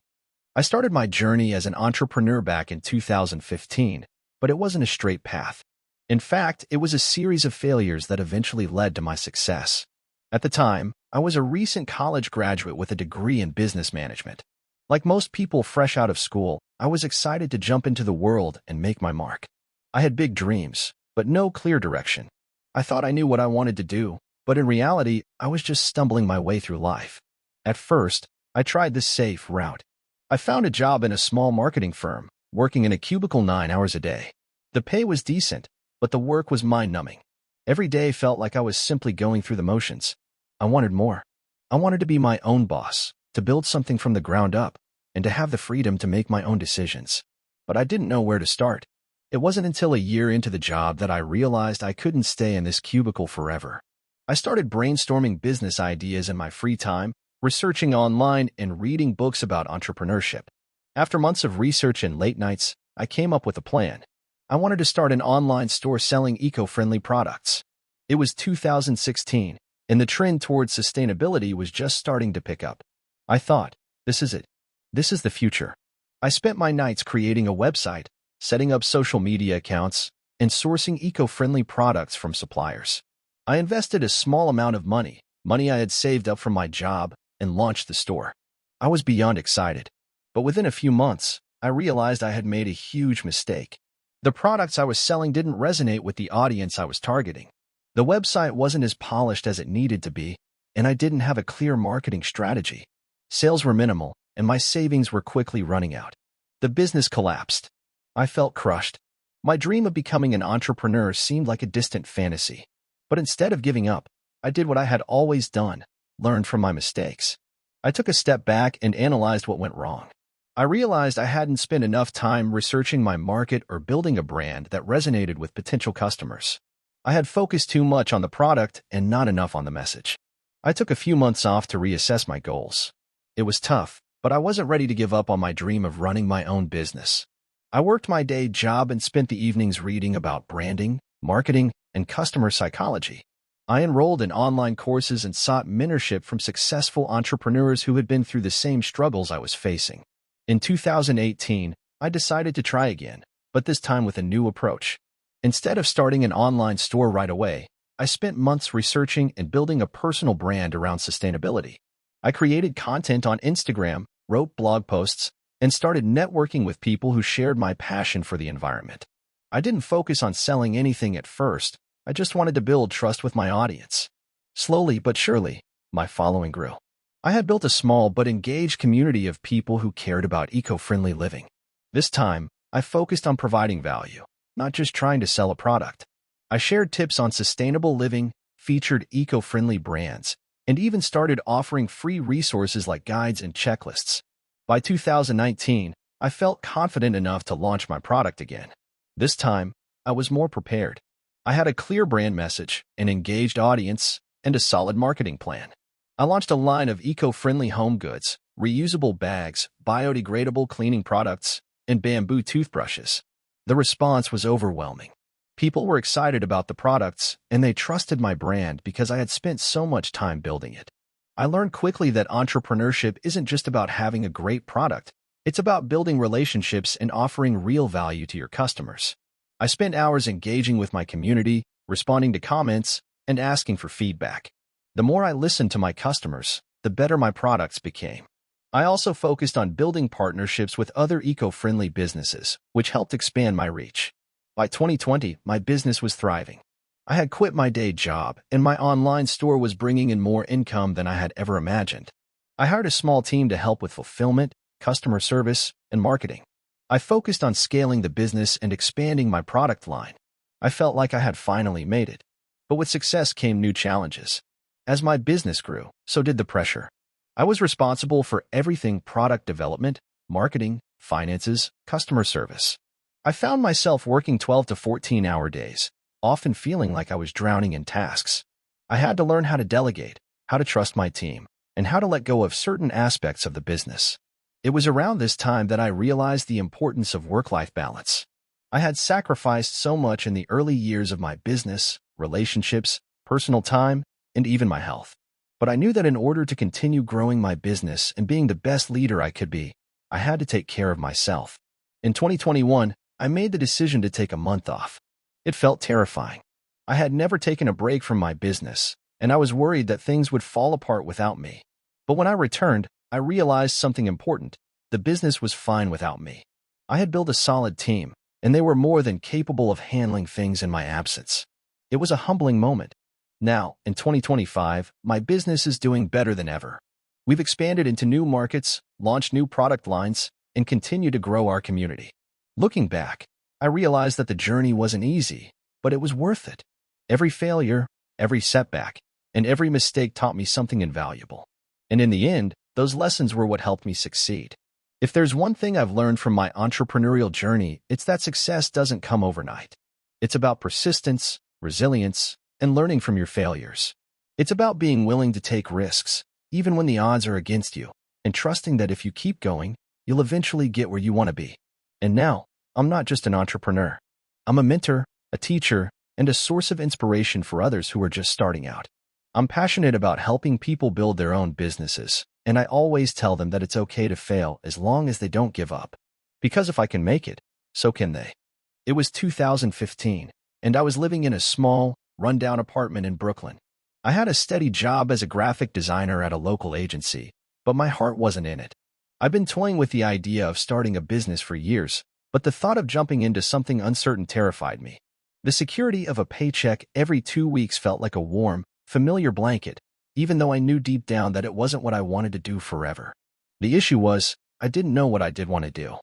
I started my journey as an entrepreneur back in 2015, but it wasn't a straight path. In fact, it was a series of failures that eventually led to my success. At the time, I was a recent college graduate with a degree in business management. Like most people fresh out of school, I was excited to jump into the world and make my mark. I had big dreams, but no clear direction. I thought I knew what I wanted to do, but in reality, I was just stumbling my way through life. At first, I tried the safe route. I found a job in a small marketing firm, working in a cubicle 9 hours a day. The pay was decent, but the work was mind-numbing. Every day felt like I was simply going through the motions. I wanted more. I wanted to be my own boss, to build something from the ground up, and to have the freedom to make my own decisions. But I didn't know where to start. It wasn't until a year into the job that I realized I couldn't stay in this cubicle forever. I started brainstorming business ideas in my free time, researching online, and reading books about entrepreneurship. After months of research and late nights, I came up with a plan. I wanted to start an online store selling eco-friendly products. It was 2016, and the trend towards sustainability was just starting to pick up. I thought, this is it. This is the future. I spent my nights creating a website, setting up social media accounts, and sourcing eco-friendly products from suppliers. I invested a small amount of money I had saved up from my job, and launched the store. I was beyond excited. But within a few months, I realized I had made a huge mistake. The products I was selling didn't resonate with the audience I was targeting. The website wasn't as polished as it needed to be, and I didn't have a clear marketing strategy. Sales were minimal, and my savings were quickly running out. The business collapsed. I felt crushed. My dream of becoming an entrepreneur seemed like a distant fantasy. But instead of giving up, I did what I had always done, learned from my mistakes. I took a step back and analyzed what went wrong. I realized I hadn't spent enough time researching my market or building a brand that resonated with potential customers. I had focused too much on the product and not enough on the message. I took a few months off to reassess my goals. It was tough, but I wasn't ready to give up on my dream of running my own business. I worked my day job and spent the evenings reading about branding, marketing, and customer psychology. I enrolled in online courses and sought mentorship from successful entrepreneurs who had been through the same struggles I was facing. In 2018, I decided to try again, but this time with a new approach. Instead of starting an online store right away, I spent months researching and building a personal brand around sustainability. I created content on Instagram, wrote blog posts, and started networking with people who shared my passion for the environment. I didn't focus on selling anything at first. I just wanted to build trust with my audience. Slowly but surely, my following grew. I had built a small but engaged community of people who cared about eco-friendly living. This time, I focused on providing value, not just trying to sell a product. I shared tips on sustainable living, featured eco-friendly brands, and even started offering free resources like guides and checklists. By 2019, I felt confident enough to launch my product again. This time, I was more prepared. I had a clear brand message, an engaged audience, and a solid marketing plan. I launched a line of eco-friendly home goods, reusable bags, biodegradable cleaning products, and bamboo toothbrushes. The response was overwhelming. People were excited about the products, and they trusted my brand because I had spent so much time building it. I learned quickly that entrepreneurship isn't just about having a great product. It's about building relationships and offering real value to your customers. I spent hours engaging with my community, responding to comments, and asking for feedback. The more I listened to my customers, the better my products became. I also focused on building partnerships with other eco-friendly businesses, which helped expand my reach. By 2020, my business was thriving. I had quit my day job, and my online store was bringing in more income than I had ever imagined. I hired a small team to help with fulfillment, customer service, and marketing. I focused on scaling the business and expanding my product line. I felt like I had finally made it. But with success came new challenges. As my business grew, so did the pressure. I was responsible for everything: product development, marketing, finances, customer service. I found myself working 12 to 14-hour days, often feeling like I was drowning in tasks. I had to learn how to delegate, how to trust my team, and how to let go of certain aspects of the business. It was around this time that I realized the importance of work-life balance. I had sacrificed so much in the early years of my business, relationships, personal time, and even my health. But I knew that in order to continue growing my business and being the best leader I could be, I had to take care of myself. In 2021, I made the decision to take a month off. It felt terrifying. I had never taken a break from my business, and I was worried that things would fall apart without me. But when I returned, I realized something important. The business was fine without me. I had built a solid team, and they were more than capable of handling things in my absence. It was a humbling moment. Now, in 2025, my business is doing better than ever. We've expanded into new markets, launched new product lines, and continue to grow our community. Looking back, I realized that the journey wasn't easy, but it was worth it. Every failure, every setback, and every mistake taught me something invaluable. And in the end, those lessons were what helped me succeed. If there's one thing I've learned from my entrepreneurial journey, it's that success doesn't come overnight. It's about persistence, resilience, and learning from your failures. It's about being willing to take risks, even when the odds are against you, and trusting that if you keep going, you'll eventually get where you want to be. And now, I'm not just an entrepreneur. I'm a mentor, a teacher, and a source of inspiration for others who are just starting out. I'm passionate about helping people build their own businesses, and I always tell them that it's okay to fail as long as they don't give up. Because if I can make it, so can they. It was 2015, and I was living in a small, rundown apartment in Brooklyn. I had a steady job as a graphic designer at a local agency, but my heart wasn't in it. I've been toying with the idea of starting a business for years, but the thought of jumping into something uncertain terrified me. The security of a paycheck every 2 weeks felt like a warm, familiar blanket, even though I knew deep down that it wasn't what I wanted to do forever. The issue was, I didn't know what I did want to do.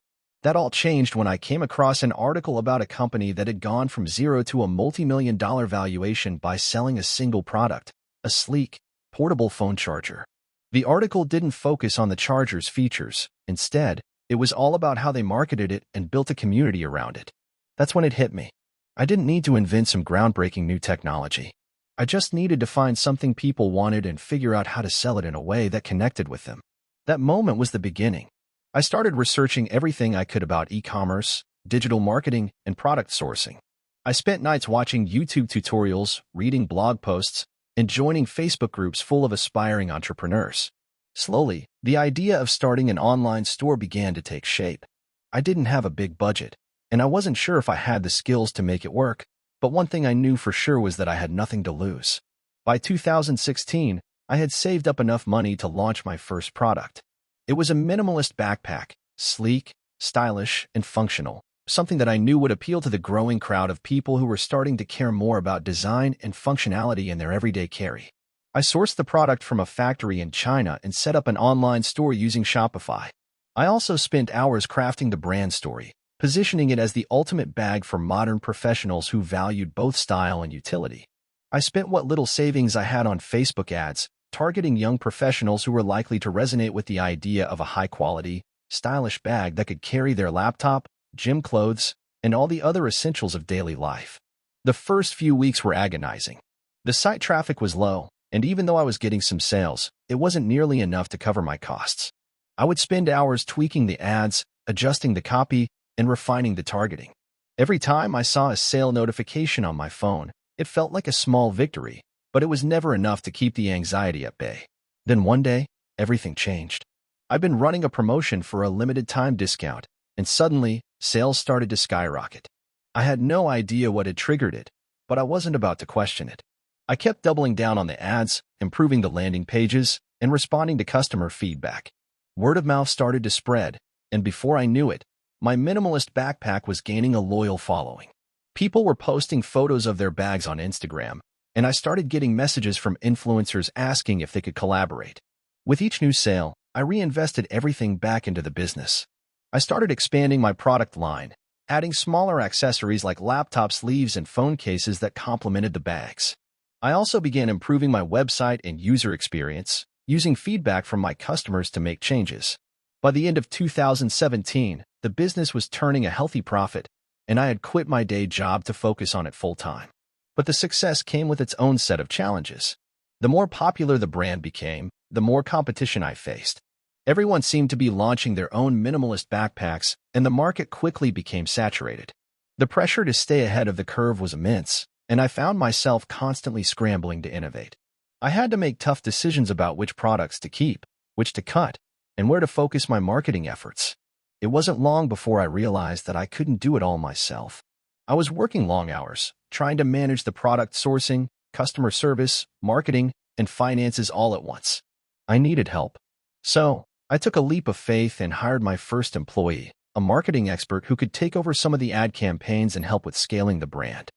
That all changed when I came across an article about a company that had gone from zero to a multi-million-dollar valuation by selling a single product, a sleek, portable phone charger. The article didn't focus on the charger's features. Instead, it was all about how they marketed it and built a community around it. That's when it hit me. I didn't need to invent some groundbreaking new technology. I just needed to find something people wanted and figure out how to sell it in a way that connected with them. That moment was the beginning. I started researching everything I could about e-commerce, digital marketing, and product sourcing. I spent nights watching YouTube tutorials, reading blog posts, and joining Facebook groups full of aspiring entrepreneurs. Slowly, the idea of starting an online store began to take shape. I didn't have a big budget, and I wasn't sure if I had the skills to make it work, but one thing I knew for sure was that I had nothing to lose. By 2016, I had saved up enough money to launch my first product. It was a minimalist backpack, sleek, stylish, and functional, something that I knew would appeal to the growing crowd of people who were starting to care more about design and functionality in their everyday carry. I sourced the product from a factory in China and set up an online store using Shopify. I also spent hours crafting the brand story, positioning it as the ultimate bag for modern professionals who valued both style and utility. I spent what little savings I had on Facebook ads, targeting young professionals who were likely to resonate with the idea of a high-quality, stylish bag that could carry their laptop, gym clothes, and all the other essentials of daily life. The first few weeks were agonizing. The site traffic was low, and even though I was getting some sales, it wasn't nearly enough to cover my costs. I would spend hours tweaking the ads, adjusting the copy, and refining the targeting. Every time I saw a sale notification on my phone, it felt like a small victory, but it was never enough to keep the anxiety at bay. Then one day, everything changed. I've been running a promotion for a limited time discount, and suddenly, sales started to skyrocket. I had no idea what had triggered it, but I wasn't about to question it. I kept doubling down on the ads, improving the landing pages, and responding to customer feedback. Word of mouth started to spread, and before I knew it, my minimalist backpack was gaining a loyal following. People were posting photos of their bags on Instagram, and I started getting messages from influencers asking if they could collaborate. With each new sale, I reinvested everything back into the business. I started expanding my product line, adding smaller accessories like laptop sleeves and phone cases that complemented the bags. I also began improving my website and user experience, using feedback from my customers to make changes. By the end of 2017, the business was turning a healthy profit, and I had quit my day job to focus on it full-time. But the success came with its own set of challenges. The more popular the brand became, the more competition I faced. Everyone seemed to be launching their own minimalist backpacks, and the market quickly became saturated. The pressure to stay ahead of the curve was immense, and I found myself constantly scrambling to innovate. I had to make tough decisions about which products to keep, which to cut, and where to focus my marketing efforts. It wasn't long before I realized that I couldn't do it all myself. I was working long hours, trying to manage the product sourcing, customer service, marketing, and finances all at once. I needed help. So, I took a leap of faith and hired my first employee, a marketing expert who could take over some of the ad campaigns and help with scaling the brand.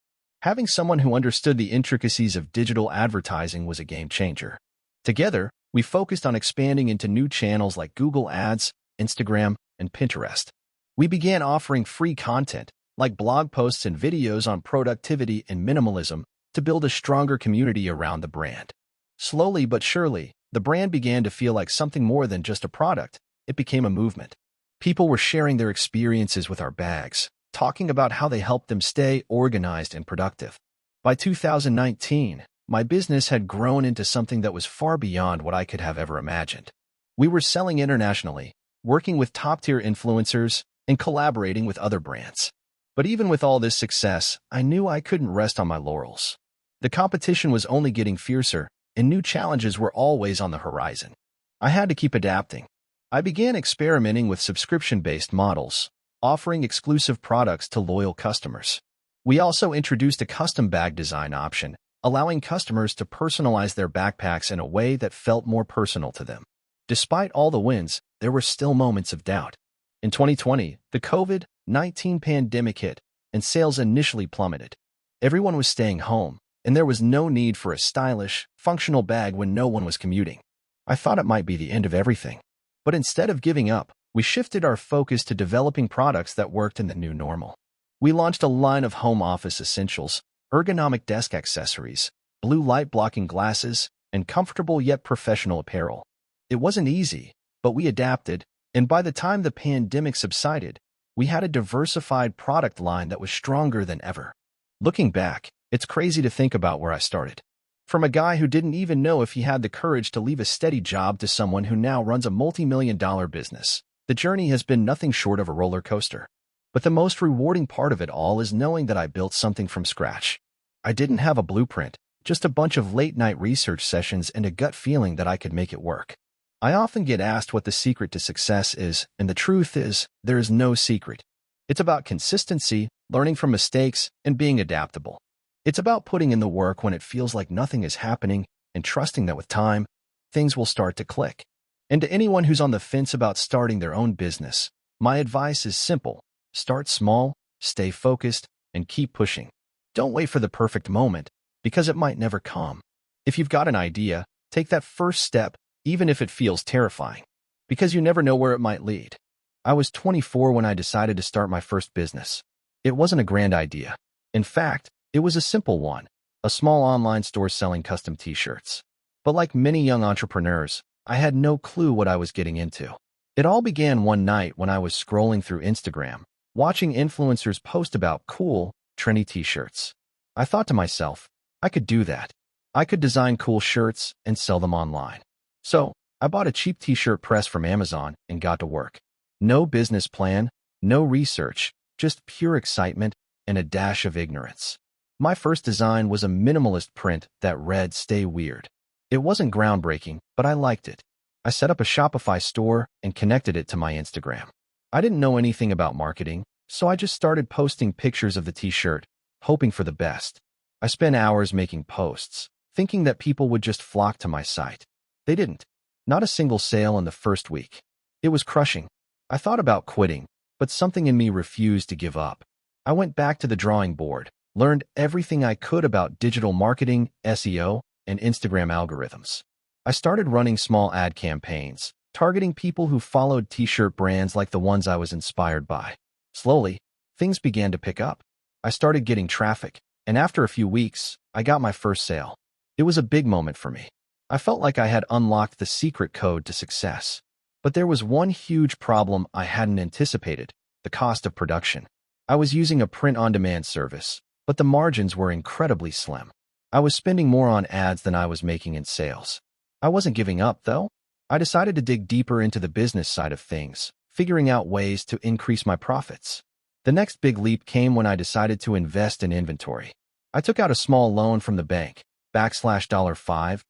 Having someone who understood the intricacies of digital advertising was a game changer. Together, we focused on expanding into new channels like Google Ads, Instagram, and Pinterest. We began offering free content, like blog posts and videos on productivity and minimalism, to build a stronger community around the brand. Slowly but surely, the brand began to feel like something more than just a product. It became a movement. People were sharing their experiences with our bags, talking about how they helped them stay organized and productive. By 2019, my business had grown into something that was far beyond what I could have ever imagined. We were selling internationally, working with top-tier influencers, and collaborating with other brands. But even with all this success, I knew I couldn't rest on my laurels. The competition was only getting fiercer, and new challenges were always on the horizon. I had to keep adapting. I began experimenting with subscription-based models, offering exclusive products to loyal customers. We also introduced a custom bag design option, allowing customers to personalize their backpacks in a way that felt more personal to them. Despite all the wins, there were still moments of doubt. In 2020, the COVID-19 pandemic hit, and sales initially plummeted. Everyone was staying home, and there was no need for a stylish, functional bag when no one was commuting. I thought it might be the end of everything. But instead of giving up, we shifted our focus to developing products that worked in the new normal. We launched a line of home office essentials, ergonomic desk accessories, blue light-blocking glasses, and comfortable yet professional apparel. It wasn't easy, but we adapted, and by the time the pandemic subsided, we had a diversified product line that was stronger than ever. Looking back, it's crazy to think about where I started. From a guy who didn't even know if he had the courage to leave a steady job to someone who now runs a multi-million-dollar business. The journey has been nothing short of a roller coaster. But the most rewarding part of it all is knowing that I built something from scratch. I didn't have a blueprint, just a bunch of late-night research sessions and a gut feeling that I could make it work. I often get asked what the secret to success is, and the truth is, there is no secret. It's about consistency, learning from mistakes, and being adaptable. It's about putting in the work when it feels like nothing is happening and trusting that with time, things will start to click. And to anyone who's on the fence about starting their own business, my advice is simple. Start small, stay focused, and keep pushing. Don't wait for the perfect moment, because it might never come. If you've got an idea, take that first step, even if it feels terrifying, because you never know where it might lead. I was 24 when I decided to start my first business. It wasn't a grand idea. In fact, it was a simple one, a small online store selling custom t-shirts. But like many young entrepreneurs, I had no clue what I was getting into. It all began one night when I was scrolling through Instagram, watching influencers post about cool, trendy t-shirts. I thought to myself, I could do that. I could design cool shirts and sell them online. So, I bought a cheap t-shirt press from Amazon and got to work. No business plan, No research, just pure excitement and a dash of ignorance. My first design was a minimalist print that read, "Stay weird." It wasn't groundbreaking, but I liked it. I set up a Shopify store and connected it to my Instagram. I didn't know anything about marketing, so I just started posting pictures of the t-shirt, hoping for the best. I spent hours making posts, thinking that people would just flock to my site. They didn't. Not a single sale in the first week. It was crushing. I thought about quitting, but something in me refused to give up. I went back to the drawing board, learned everything I could about digital marketing, SEO, and Instagram algorithms. I started running small ad campaigns, targeting people who followed t-shirt brands like the ones I was inspired by. Slowly, things began to pick up. I started getting traffic, and after a few weeks, I got my first sale. It was a big moment for me. I felt like I had unlocked the secret code to success. But there was one huge problem I hadn't anticipated: the cost of production. I was using a print-on-demand service, but the margins were incredibly slim. I was spending more on ads than I was making in sales. I wasn't giving up, though. I decided to dig deeper into the business side of things, figuring out ways to increase my profits. The next big leap came when I decided to invest in inventory. I took out a small loan from the bank, $50,000,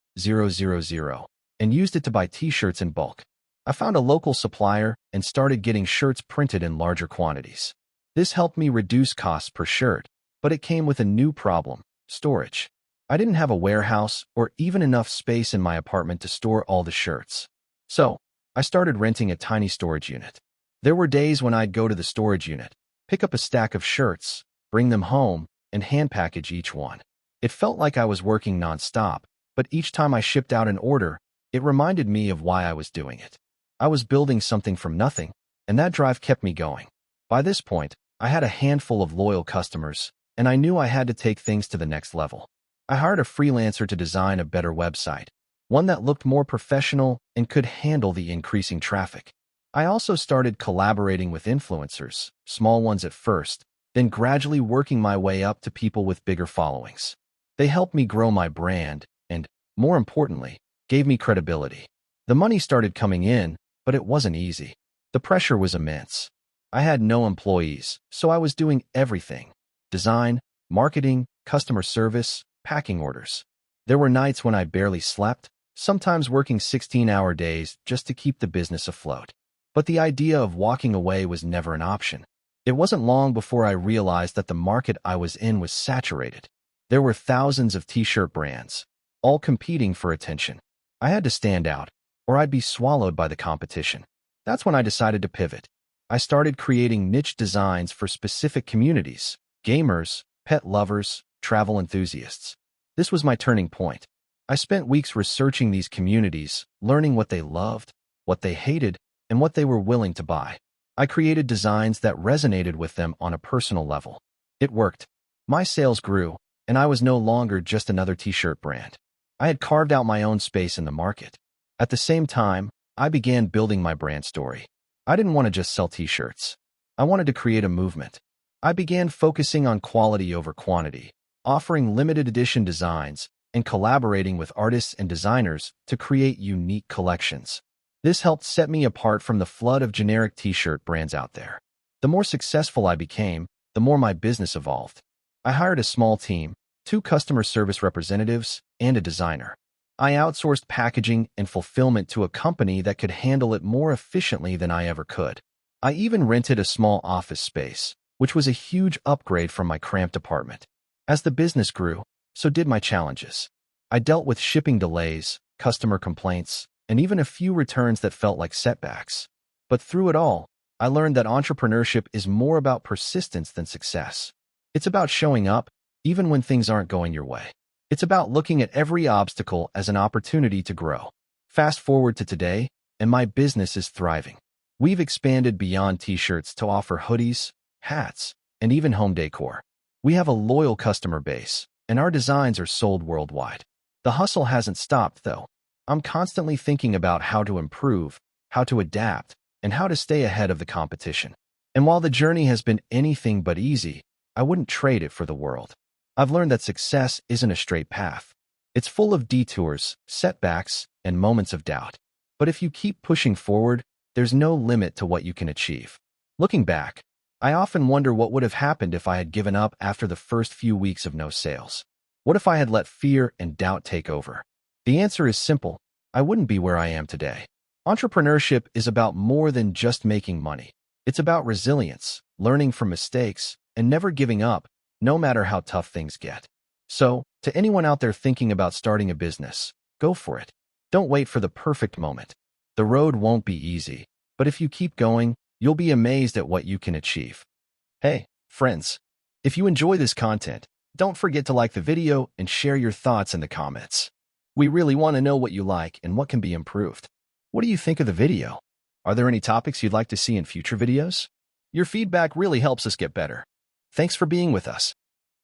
and used it to buy t-shirts in bulk. I found a local supplier and started getting shirts printed in larger quantities. This helped me reduce costs per shirt, but it came with a new problem: storage. I didn't have a warehouse or even enough space in my apartment to store all the shirts. So, I started renting a tiny storage unit. There were days when I'd go to the storage unit, pick up a stack of shirts, bring them home, and hand package each one. It felt like I was working nonstop, but each time I shipped out an order, it reminded me of why I was doing it. I was building something from nothing, and that drive kept me going. By this point, I had a handful of loyal customers, and I knew I had to take things to the next level. I hired a freelancer to design a better website, one that looked more professional and could handle the increasing traffic. I also started collaborating with influencers, small ones at first, then gradually working my way up to people with bigger followings. They helped me grow my brand and, more importantly, gave me credibility. The money started coming in, but it wasn't easy. The pressure was immense. I had no employees, so I was doing everything: design, marketing, customer service, packing orders. There were nights when I barely slept, sometimes working 16-hour days just to keep the business afloat. But the idea of walking away was never an option. It wasn't long before I realized that the market I was in was saturated. There were thousands of t-shirt brands, all competing for attention. I had to stand out, or I'd be swallowed by the competition. That's when I decided to pivot. I started creating niche designs for specific communities: gamers, pet lovers, travel enthusiasts. This was my turning point. I spent weeks researching these communities, learning what they loved, what they hated, and what they were willing to buy. I created designs that resonated with them on a personal level. It worked. My sales grew, and I was no longer just another t-shirt brand. I had carved out my own space in the market. At the same time, I began building my brand story. I didn't want to just sell t-shirts. I wanted to create a movement. I began focusing on quality over quantity, offering limited edition designs, and collaborating with artists and designers to create unique collections. This helped set me apart from the flood of generic t-shirt brands out there. The more successful I became, the more my business evolved. I hired a small team, 2 customer service representatives, and a designer. I outsourced packaging and fulfillment to a company that could handle it more efficiently than I ever could. I even rented a small office space, which was a huge upgrade from my cramped apartment. As the business grew, so did my challenges. I dealt with shipping delays, customer complaints, and even a few returns that felt like setbacks. But through it all, I learned that entrepreneurship is more about persistence than success. It's about showing up, even when things aren't going your way. It's about looking at every obstacle as an opportunity to grow. Fast forward to today, and my business is thriving. We've expanded beyond t-shirts to offer hoodies, hats, and even home decor. We have a loyal customer base, and our designs are sold worldwide. The hustle hasn't stopped, though. I'm constantly thinking about how to improve, how to adapt, and how to stay ahead of the competition. And while the journey has been anything but easy, I wouldn't trade it for the world. I've learned that success isn't a straight path. It's full of detours, setbacks, and moments of doubt. But if you keep pushing forward, there's no limit to what you can achieve. Looking back, I often wonder what would have happened if I had given up after the first few weeks of no sales. What if I had let fear and doubt take over? The answer is simple. I wouldn't be where I am today. Entrepreneurship is about more than just making money. It's about resilience, learning from mistakes, and never giving up, no matter how tough things get. So, to anyone out there thinking about starting a business, go for it. Don't wait for the perfect moment. The road won't be easy, but if you keep going, you'll be amazed at what you can achieve. Hey, friends, if you enjoy this content, don't forget to like the video and share your thoughts in the comments. We really want to know what you like and what can be improved. What do you think of the video? Are there any topics you'd like to see in future videos? Your feedback really helps us get better. Thanks for being with us.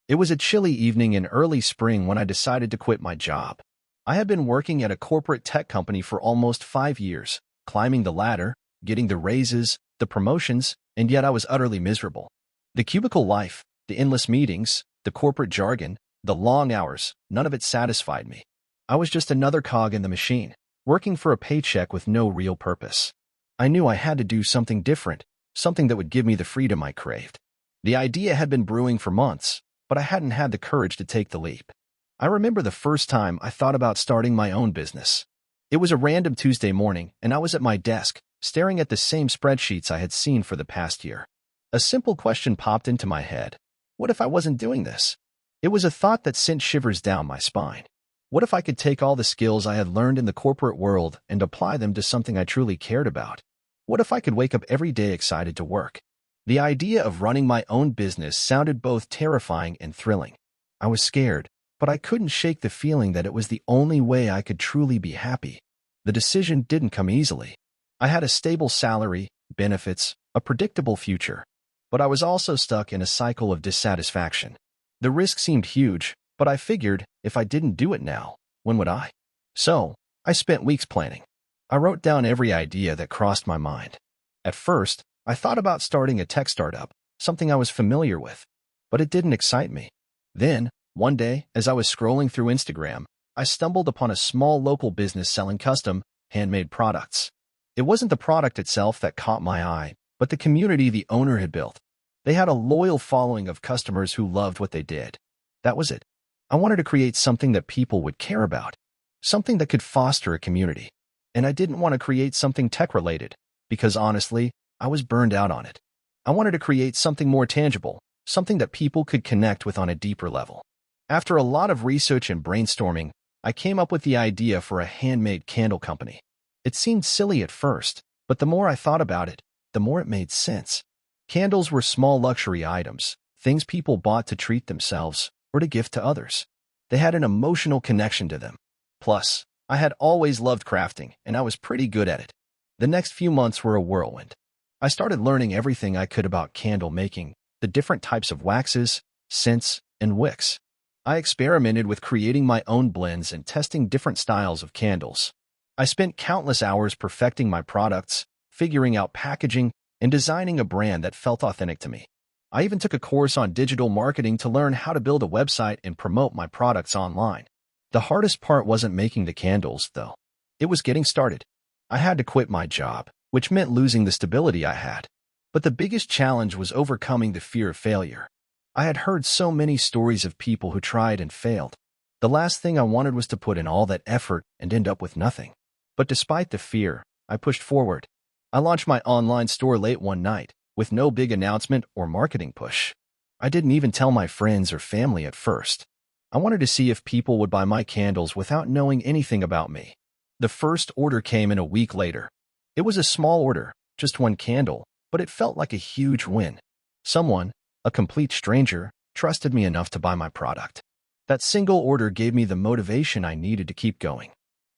It was a chilly evening in early spring when I decided to quit my job. I had been working at a corporate tech company for almost 5 years, climbing the ladder, getting the raises, the promotions, and yet I was utterly miserable. The cubicle life, the endless meetings, the corporate jargon, the long hours, none of it satisfied me. I was just another cog in the machine, working for a paycheck with no real purpose. I knew I had to do something different, something that would give me the freedom I craved. The idea had been brewing for months, but I hadn't had the courage to take the leap. I remember the first time I thought about starting my own business. It was a random Tuesday morning, and I was at my desk, staring at the same spreadsheets I had seen for the past year. A simple question popped into my head. What if I wasn't doing this? It was a thought that sent shivers down my spine. What if I could take all the skills I had learned in the corporate world and apply them to something I truly cared about? What if I could wake up every day excited to work? The idea of running my own business sounded both terrifying and thrilling. I was scared, but I couldn't shake the feeling that it was the only way I could truly be happy. The decision didn't come easily. I had a stable salary, benefits, a predictable future, but I was also stuck in a cycle of dissatisfaction. The risk seemed huge, but I figured, if I didn't do it now, when would I? So, I spent weeks planning. I wrote down every idea that crossed my mind. At first, I thought about starting a tech startup, something I was familiar with, but it didn't excite me. Then, one day, as I was scrolling through Instagram, I stumbled upon a small local business selling custom, handmade products. It wasn't the product itself that caught my eye, but the community the owner had built. They had a loyal following of customers who loved what they did. That was it. I wanted to create something that people would care about, something that could foster a community. And I didn't want to create something tech-related, because honestly, I was burned out on it. I wanted to create something more tangible, something that people could connect with on a deeper level. After a lot of research and brainstorming, I came up with the idea for a handmade candle company. It seemed silly at first, but the more I thought about it, the more it made sense. Candles were small luxury items, things people bought to treat themselves or to gift to others. They had an emotional connection to them. Plus, I had always loved crafting, and I was pretty good at it. The next few months were a whirlwind. I started learning everything I could about candle making, the different types of waxes, scents, and wicks. I experimented with creating my own blends and testing different styles of candles. I spent countless hours perfecting my products, figuring out packaging, and designing a brand that felt authentic to me. I even took a course on digital marketing to learn how to build a website and promote my products online. The hardest part wasn't making the candles, though. It was getting started. I had to quit my job, which meant losing the stability I had. But the biggest challenge was overcoming the fear of failure. I had heard so many stories of people who tried and failed. The last thing I wanted was to put in all that effort and end up with nothing. But despite the fear, I pushed forward. I launched my online store late one night, with no big announcement or marketing push. I didn't even tell my friends or family at first. I wanted to see if people would buy my candles without knowing anything about me. The first order came in a week later. It was a small order, just one candle, but it felt like a huge win. Someone, a complete stranger, trusted me enough to buy my product. That single order gave me the motivation I needed to keep going.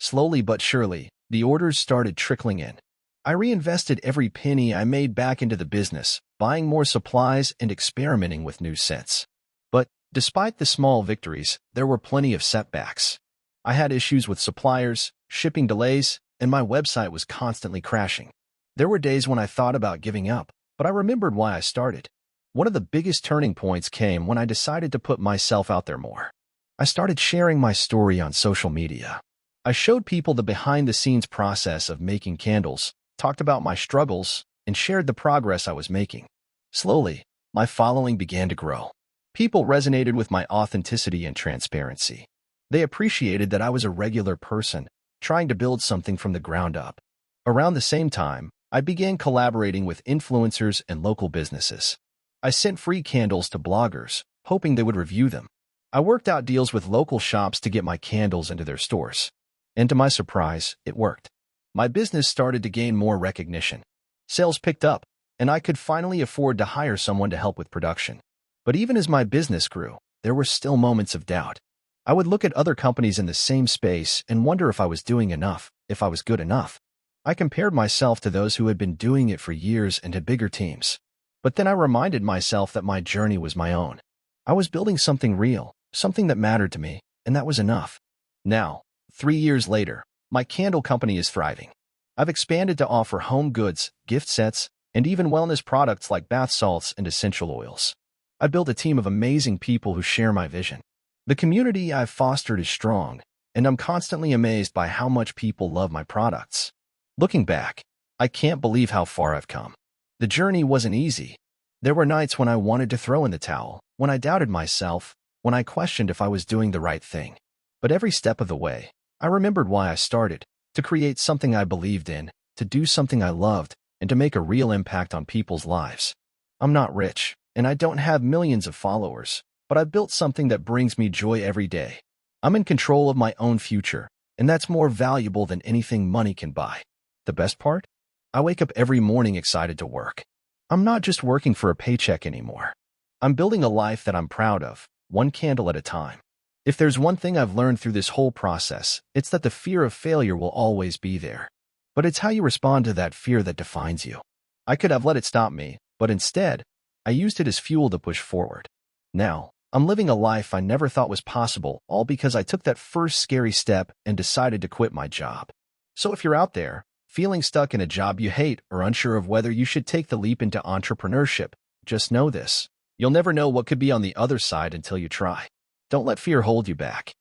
Slowly but surely, the orders started trickling in. I reinvested every penny I made back into the business, buying more supplies and experimenting with new scents. But despite the small victories, there were plenty of setbacks. I had issues with suppliers, shipping delays, and my website was constantly crashing. There were days when I thought about giving up, but I remembered why I started. One of the biggest turning points came when I decided to put myself out there more. I started sharing my story on social media. I showed people the behind-the-scenes process of making candles, talked about my struggles, and shared the progress I was making. Slowly, my following began to grow. People resonated with my authenticity and transparency. They appreciated that I was a regular person, trying to build something from the ground up. Around the same time, I began collaborating with influencers and local businesses. I sent free candles to bloggers, hoping they would review them. I worked out deals with local shops to get my candles into their stores. And to my surprise, it worked. My business started to gain more recognition. Sales picked up, and I could finally afford to hire someone to help with production. But even as my business grew, there were still moments of doubt. I would look at other companies in the same space and wonder if I was doing enough, if I was good enough. I compared myself to those who had been doing it for years and had bigger teams. But then I reminded myself that my journey was my own. I was building something real, something that mattered to me, and that was enough. Now, 3 years later, my candle company is thriving. I've expanded to offer home goods, gift sets, and even wellness products like bath salts and essential oils. I built a team of amazing people who share my vision. The community I've fostered is strong, and I'm constantly amazed by how much people love my products. Looking back, I can't believe how far I've come. The journey wasn't easy. There were nights when I wanted to throw in the towel, when I doubted myself, when I questioned if I was doing the right thing. But every step of the way, I remembered why I started: to create something I believed in, to do something I loved, and to make a real impact on people's lives. I'm not rich, and I don't have millions of followers, but I've built something that brings me joy every day. I'm in control of my own future, and that's more valuable than anything money can buy. The best part? I wake up every morning excited to work. I'm not just working for a paycheck anymore. I'm building a life that I'm proud of, one candle at a time. If there's one thing I've learned through this whole process, it's that the fear of failure will always be there. But it's how you respond to that fear that defines you. I could have let it stop me, but instead, I used it as fuel to push forward. Now, I'm living a life I never thought was possible, all because I took that first scary step and decided to quit my job. So if you're out there, feeling stuck in a job you hate or unsure of whether you should take the leap into entrepreneurship, just know this: you'll never know what could be on the other side until you try. Don't let fear hold you back.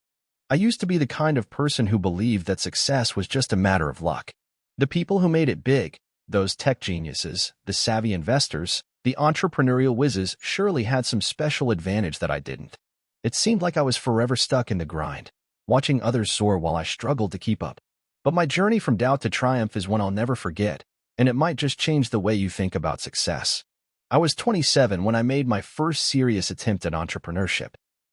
I used to be the kind of person who believed that success was just a matter of luck. The people who made it big, those tech geniuses, the savvy investors, the entrepreneurial whizzes, surely had some special advantage that I didn't. It seemed like I was forever stuck in the grind, watching others soar while I struggled to keep up. But my journey from doubt to triumph is one I'll never forget, and it might just change the way you think about success. I was 27 when I made my first serious attempt at entrepreneurship.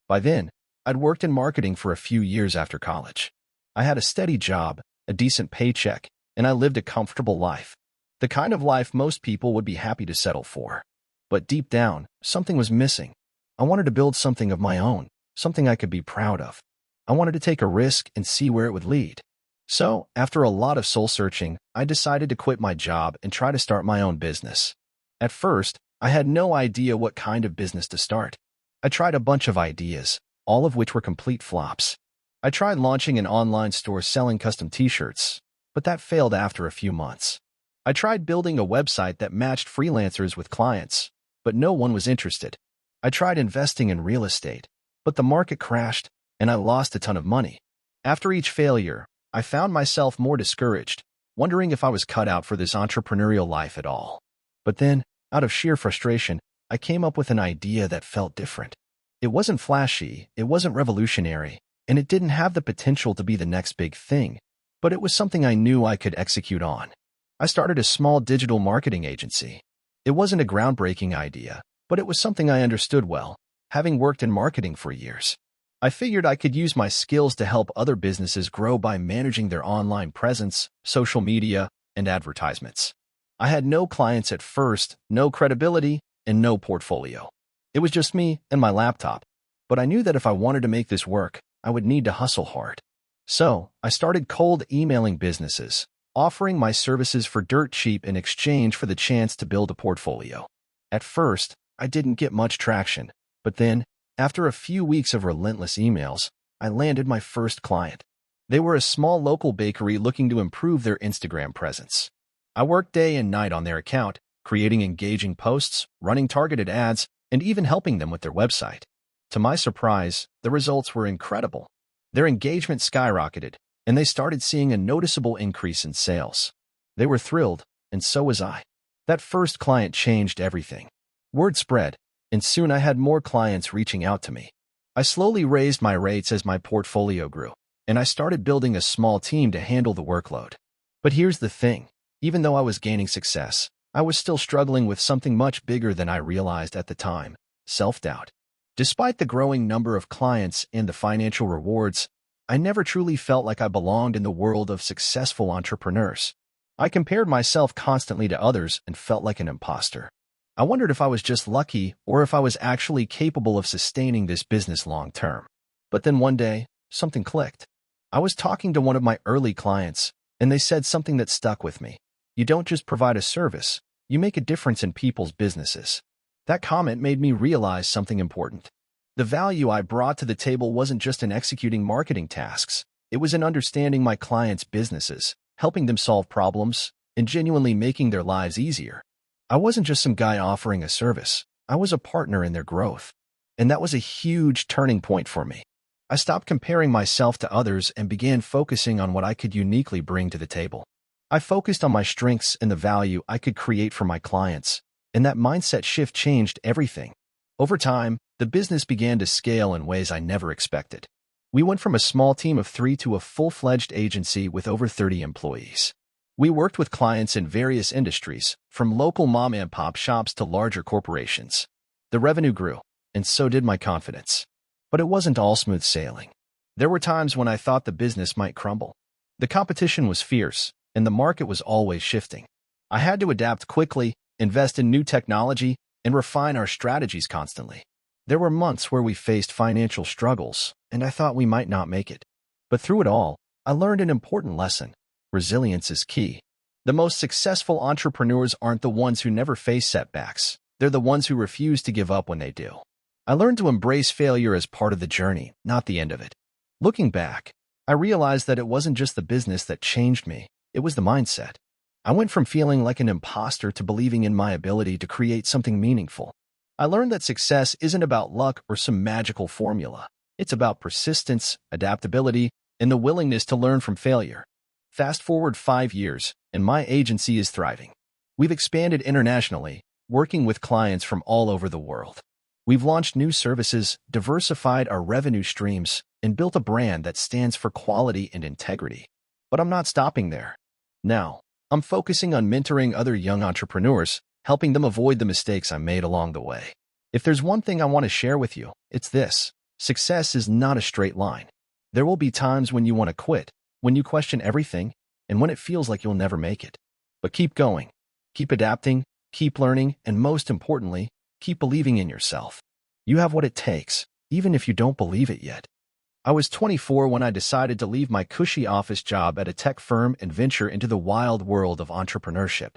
By then, I'd worked in marketing for a few years after college. I had a steady job, a decent paycheck, and I lived a comfortable life. The kind of life most people would be happy to settle for. But deep down, something was missing. I wanted to build something of my own, something I could be proud of. I wanted to take a risk and see where it would lead. So, after a lot of soul-searching, I decided to quit my job and try to start my own business. At first, I had no idea what kind of business to start. I tried a bunch of ideas, all of which were complete flops. I tried launching an online store selling custom t-shirts, but that failed after a few months. I tried building a website that matched freelancers with clients, but no one was interested. I tried investing in real estate, but the market crashed, and I lost a ton of money. After each failure, I found myself more discouraged, wondering if I was cut out for this entrepreneurial life at all. But then, out of sheer frustration, I came up with an idea that felt different. It wasn't flashy, it wasn't revolutionary, and it didn't have the potential to be the next big thing, but it was something I knew I could execute on. I started a small digital marketing agency. It wasn't a groundbreaking idea, but it was something I understood well, having worked in marketing for years. I figured I could use my skills to help other businesses grow by managing their online presence, social media, and advertisements. I had no clients at first, no credibility, and no portfolio. It was just me and my laptop. But I knew that if I wanted to make this work, I would need to hustle hard. So, I started cold emailing businesses, offering my services for dirt cheap in exchange for the chance to build a portfolio. At first, I didn't get much traction, but then, after a few weeks of relentless emails, I landed my first client. They were a small local bakery looking to improve their Instagram presence. I worked day and night on their account, creating engaging posts, running targeted ads, and even helping them with their website. To my surprise, the results were incredible. Their engagement skyrocketed, and they started seeing a noticeable increase in sales. They were thrilled, and so was I. That first client changed everything. Word spread, and soon I had more clients reaching out to me. I slowly raised my rates as my portfolio grew, and I started building a small team to handle the workload. But here's the thing. Even though I was gaining success, I was still struggling with something much bigger than I realized at the time: self-doubt. Despite the growing number of clients and the financial rewards, I never truly felt like I belonged in the world of successful entrepreneurs. I compared myself constantly to others and felt like an imposter. I wondered if I was just lucky or if I was actually capable of sustaining this business long term. But then one day, something clicked. I was talking to one of my early clients, and they said something that stuck with me. You don't just provide a service, you make a difference in people's businesses. That comment made me realize something important. The value I brought to the table wasn't just in executing marketing tasks. It was in understanding my clients' businesses, helping them solve problems, and genuinely making their lives easier. I wasn't just some guy offering a service. I was a partner in their growth. And that was a huge turning point for me. I stopped comparing myself to others and began focusing on what I could uniquely bring to the table. I focused on my strengths and the value I could create for my clients, and that mindset shift changed everything. Over time, the business began to scale in ways I never expected. We went from a small team of 3 to a full-fledged agency with over 30 employees. We worked with clients in various industries, from local mom-and-pop shops to larger corporations. The revenue grew, and so did my confidence. But it wasn't all smooth sailing. There were times when I thought the business might crumble. The competition was fierce, and the market was always shifting. I had to adapt quickly, invest in new technology, and refine our strategies constantly. There were months where we faced financial struggles, and I thought we might not make it. But through it all, I learned an important lesson. Resilience is key. The most successful entrepreneurs aren't the ones who never face setbacks. They're the ones who refuse to give up when they do. I learned to embrace failure as part of the journey, not the end of it. Looking back, I realized that it wasn't just the business that changed me, it was the mindset. I went from feeling like an imposter to believing in my ability to create something meaningful. I learned that success isn't about luck or some magical formula. It's about persistence, adaptability, and the willingness to learn from failure. Fast forward 5 years, and my agency is thriving. We've expanded internationally, working with clients from all over the world. We've launched new services, diversified our revenue streams, and built a brand that stands for quality and integrity. But I'm not stopping there. Now, I'm focusing on mentoring other young entrepreneurs, helping them avoid the mistakes I made along the way. If there's one thing I want to share with you, it's this: success is not a straight line. There will be times when you want to quit, when you question everything, and when it feels like you'll never make it. But keep going. Keep adapting, keep learning, and most importantly, keep believing in yourself. You have what it takes, even if you don't believe it yet. I was 24 when I decided to leave my cushy office job at a tech firm and venture into the wild world of entrepreneurship.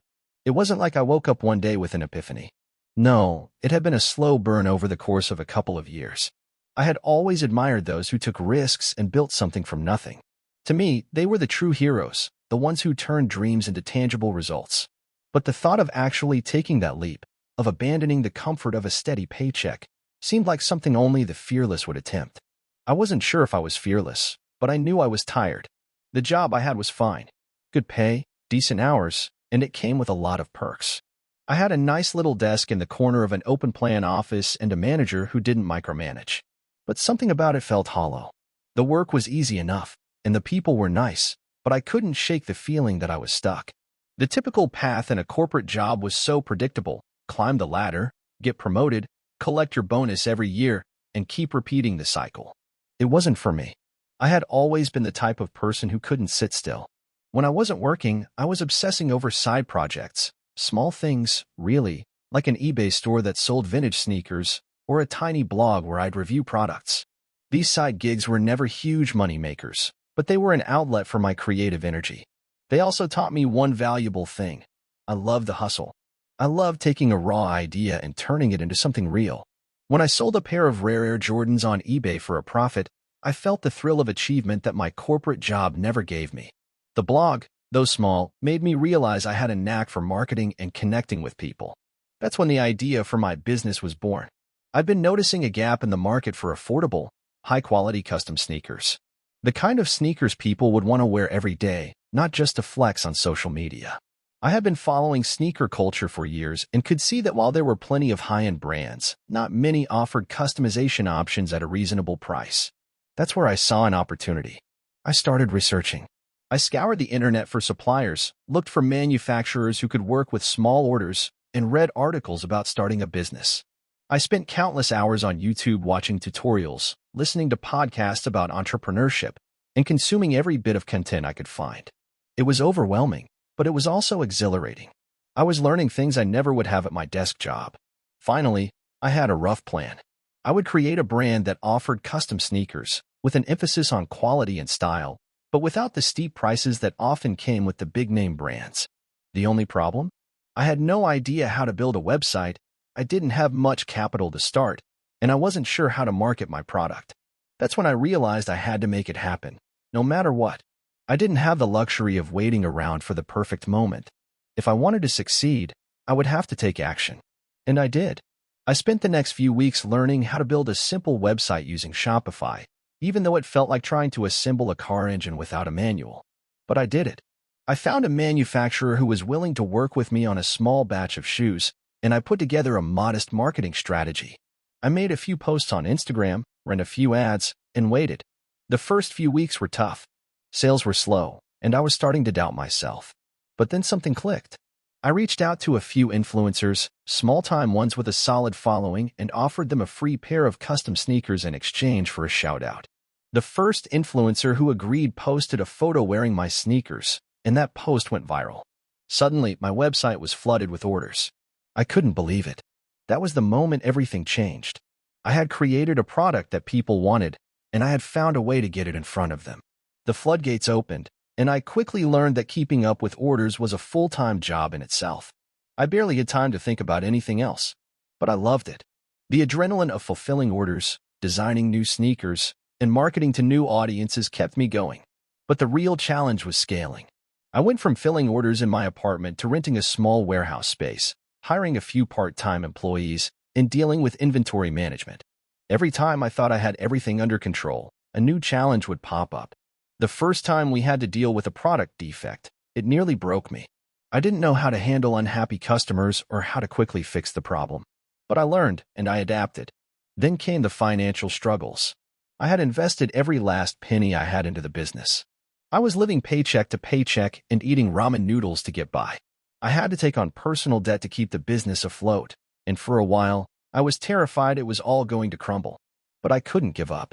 It wasn't like I woke up one day with an epiphany. No, it had been a slow burn over the course of a couple of years. I had always admired those who took risks and built something from nothing. To me, they were the true heroes, the ones who turned dreams into tangible results. But the thought of actually taking that leap, of abandoning the comfort of a steady paycheck, seemed like something only the fearless would attempt. I wasn't sure if I was fearless, but I knew I was tired. The job I had was fine. Good pay, decent hours, and it came with a lot of perks. I had a nice little desk in the corner of an open-plan office and a manager who didn't micromanage. But something about it felt hollow. The work was easy enough, and the people were nice, but I couldn't shake the feeling that I was stuck. The typical path in a corporate job was so predictable: climb the ladder, get promoted, collect your bonus every year, and keep repeating the cycle. It wasn't for me. I had always been the type of person who couldn't sit still. When I wasn't working, I was obsessing over side projects, small things, really, like an eBay store that sold vintage sneakers, or a tiny blog where I'd review products. These side gigs were never huge money makers, but they were an outlet for my creative energy. They also taught me one valuable thing. I love the hustle. I love taking a raw idea and turning it into something real. When I sold a pair of rare Air Jordans on eBay for a profit, I felt the thrill of achievement that my corporate job never gave me. The blog, though small, made me realize I had a knack for marketing and connecting with people. That's when the idea for my business was born. I'd been noticing a gap in the market for affordable, high-quality custom sneakers. The kind of sneakers people would want to wear every day, not just to flex on social media. I had been following sneaker culture for years and could see that while there were plenty of high-end brands, not many offered customization options at a reasonable price. That's where I saw an opportunity. I started researching. I scoured the internet for suppliers, looked for manufacturers who could work with small orders, and read articles about starting a business. I spent countless hours on YouTube watching tutorials, listening to podcasts about entrepreneurship, and consuming every bit of content I could find. It was overwhelming, but it was also exhilarating. I was learning things I never would have at my desk job. Finally, I had a rough plan. I would create a brand that offered custom sneakers, with an emphasis on quality and style, but without the steep prices that often came with the big-name brands. The only problem? I had no idea how to build a website, I didn't have much capital to start, and I wasn't sure how to market my product. That's when I realized I had to make it happen, no matter what. I didn't have the luxury of waiting around for the perfect moment. If I wanted to succeed, I would have to take action. And I did. I spent the next few weeks learning how to build a simple website using Shopify, even though it felt like trying to assemble a car engine without a manual. But I did it. I found a manufacturer who was willing to work with me on a small batch of shoes, and I put together a modest marketing strategy. I made a few posts on Instagram, ran a few ads, and waited. The first few weeks were tough. Sales were slow, and I was starting to doubt myself. But then something clicked. I reached out to a few influencers, small-time ones with a solid following, and offered them a free pair of custom sneakers in exchange for a shout-out. The first influencer who agreed posted a photo wearing my sneakers, and that post went viral. Suddenly, my website was flooded with orders. I couldn't believe it. That was the moment everything changed. I had created a product that people wanted, and I had found a way to get it in front of them. The floodgates opened, and I quickly learned that keeping up with orders was a full-time job in itself. I barely had time to think about anything else, but I loved it. The adrenaline of fulfilling orders, designing new sneakers, and marketing to new audiences kept me going. But the real challenge was scaling. I went from filling orders in my apartment to renting a small warehouse space, hiring a few part-time employees, and dealing with inventory management. Every time I thought I had everything under control, a new challenge would pop up. The first time we had to deal with a product defect, it nearly broke me. I didn't know how to handle unhappy customers or how to quickly fix the problem. But I learned, and I adapted. Then came the financial struggles. I had invested every last penny I had into the business. I was living paycheck to paycheck and eating ramen noodles to get by. I had to take on personal debt to keep the business afloat, and for a while, I was terrified it was all going to crumble. But I couldn't give up.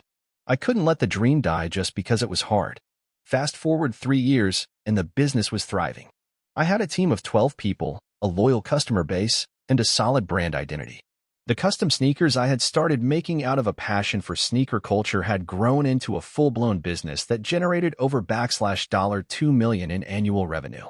I couldn't let the dream die just because it was hard. Fast forward 3 years, and the business was thriving. I had a team of 12 people, a loyal customer base, and a solid brand identity. The custom sneakers I had started making out of a passion for sneaker culture had grown into a full-blown business that generated over $2 million in annual revenue.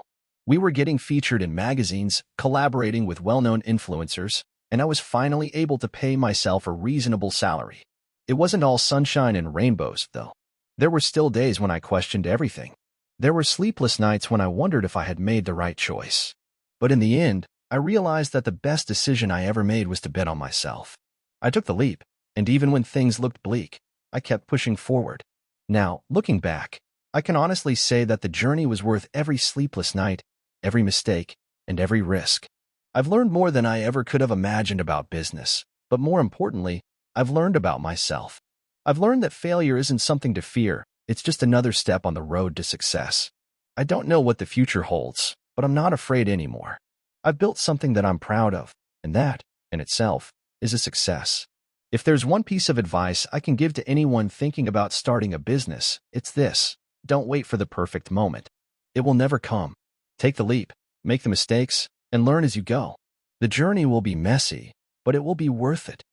We were getting featured in magazines, collaborating with well-known influencers, and I was finally able to pay myself a reasonable salary. It wasn't all sunshine and rainbows, though. There were still days when I questioned everything. There were sleepless nights when I wondered if I had made the right choice. But in the end, I realized that the best decision I ever made was to bet on myself. I took the leap, and even when things looked bleak, I kept pushing forward. Now, looking back, I can honestly say that the journey was worth every sleepless night, every mistake, and every risk. I've learned more than I ever could have imagined about business, but more importantly, I've learned about myself. I've learned that failure isn't something to fear, it's just another step on the road to success. I don't know what the future holds, but I'm not afraid anymore. I've built something that I'm proud of, and that, in itself, is a success. If there's one piece of advice I can give to anyone thinking about starting a business, it's this: don't wait for the perfect moment. It will never come. Take the leap, make the mistakes, and learn as you go. The journey will be messy, but it will be worth it.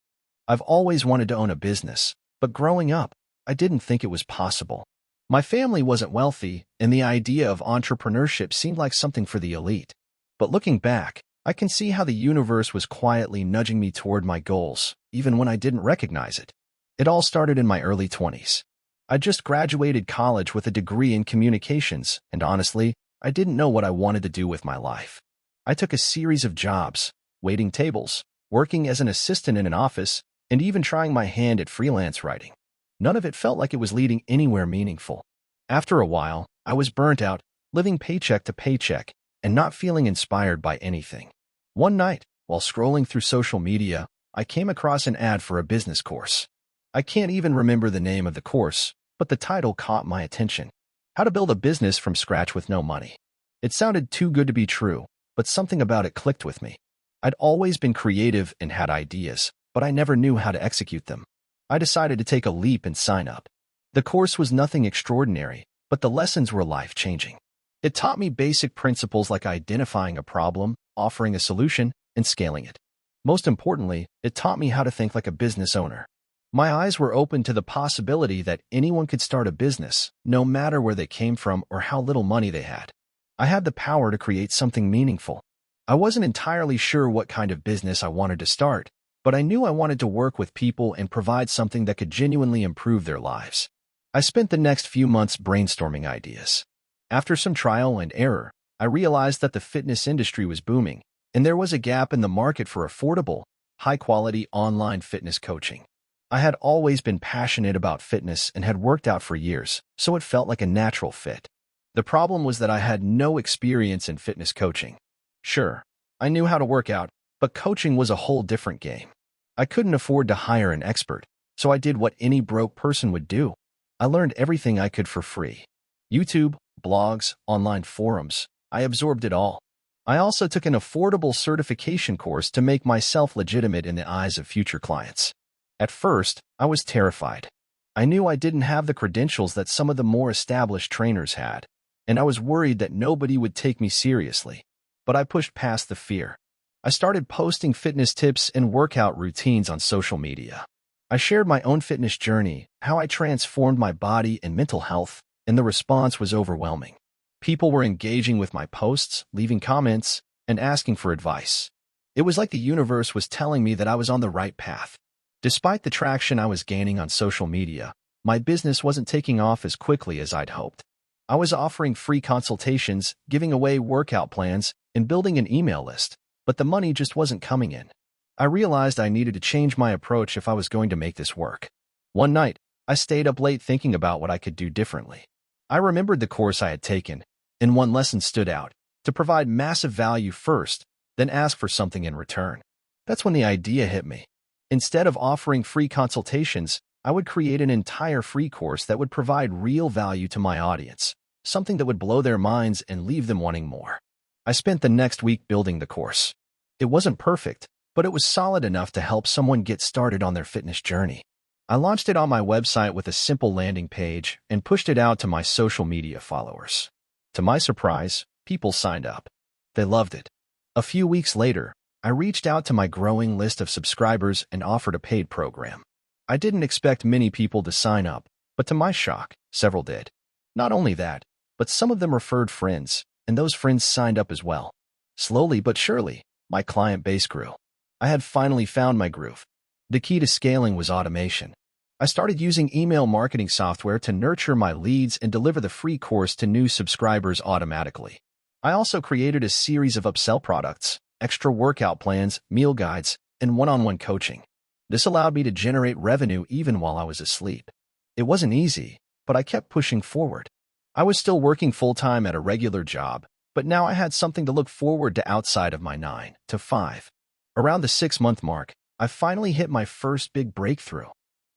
I've always wanted to own a business, but growing up, I didn't think it was possible. My family wasn't wealthy, and the idea of entrepreneurship seemed like something for the elite. But looking back, I can see how the universe was quietly nudging me toward my goals, even when I didn't recognize it. It all started in my early 20s. I just graduated college with a degree in communications, and honestly, I didn't know what I wanted to do with my life. I took a series of jobs, waiting tables, working as an assistant in an office, and even trying my hand at freelance writing. None of it felt like it was leading anywhere meaningful. After a while, I was burnt out, living paycheck to paycheck, and not feeling inspired by anything. One night, while scrolling through social media, I came across an ad for a business course. I can't even remember the name of the course, but the title caught my attention. How to build a business from scratch with no money. It sounded too good to be true, but something about it clicked with me. I'd always been creative and had ideas, but I never knew how to execute them. I decided to take a leap and sign up. The course was nothing extraordinary, but the lessons were life-changing. It taught me basic principles like identifying a problem, offering a solution, and scaling it. Most importantly, it taught me how to think like a business owner. My eyes were open to the possibility that anyone could start a business, no matter where they came from or how little money they had. I had the power to create something meaningful. I wasn't entirely sure what kind of business I wanted to start, but I knew I wanted to work with people and provide something that could genuinely improve their lives. I spent the next few months brainstorming ideas. After some trial and error, I realized that the fitness industry was booming, and there was a gap in the market for affordable, high-quality online fitness coaching. I had always been passionate about fitness and had worked out for years, so it felt like a natural fit. The problem was that I had no experience in fitness coaching. Sure, I knew how to work out, but coaching was a whole different game. I couldn't afford to hire an expert, so I did what any broke person would do. I learned everything I could for free. YouTube, blogs, online forums, I absorbed it all. I also took an affordable certification course to make myself legitimate in the eyes of future clients. At first, I was terrified. I knew I didn't have the credentials that some of the more established trainers had, and I was worried that nobody would take me seriously. But I pushed past the fear. I started posting fitness tips and workout routines on social media. I shared my own fitness journey, how I transformed my body and mental health, and the response was overwhelming. People were engaging with my posts, leaving comments, and asking for advice. It was like the universe was telling me that I was on the right path. Despite the traction I was gaining on social media, my business wasn't taking off as quickly as I'd hoped. I was offering free consultations, giving away workout plans, and building an email list, but the money just wasn't coming in. I realized I needed to change my approach if I was going to make this work. One night, I stayed up late thinking about what I could do differently. I remembered the course I had taken, and one lesson stood out: to provide massive value first, then ask for something in return. That's when the idea hit me. Instead of offering free consultations, I would create an entire free course that would provide real value to my audience, something that would blow their minds and leave them wanting more. I spent the next week building the course. It wasn't perfect, but it was solid enough to help someone get started on their fitness journey. I launched it on my website with a simple landing page and pushed it out to my social media followers. To my surprise, people signed up. They loved it. A few weeks later, I reached out to my growing list of subscribers and offered a paid program. I didn't expect many people to sign up, but to my shock, several did. Not only that, but some of them referred friends, and those friends signed up as well. Slowly but surely, my client base grew. I had finally found my groove. The key to scaling was automation. I started using email marketing software to nurture my leads and deliver the free course to new subscribers automatically. I also created a series of upsell products, extra workout plans, meal guides, and one-on-one coaching. This allowed me to generate revenue even while I was asleep. It wasn't easy, but I kept pushing forward. I was still working full-time at a regular job, but now I had something to look forward to outside of my 9 to 5. Around the 6-month mark, I finally hit my first big breakthrough.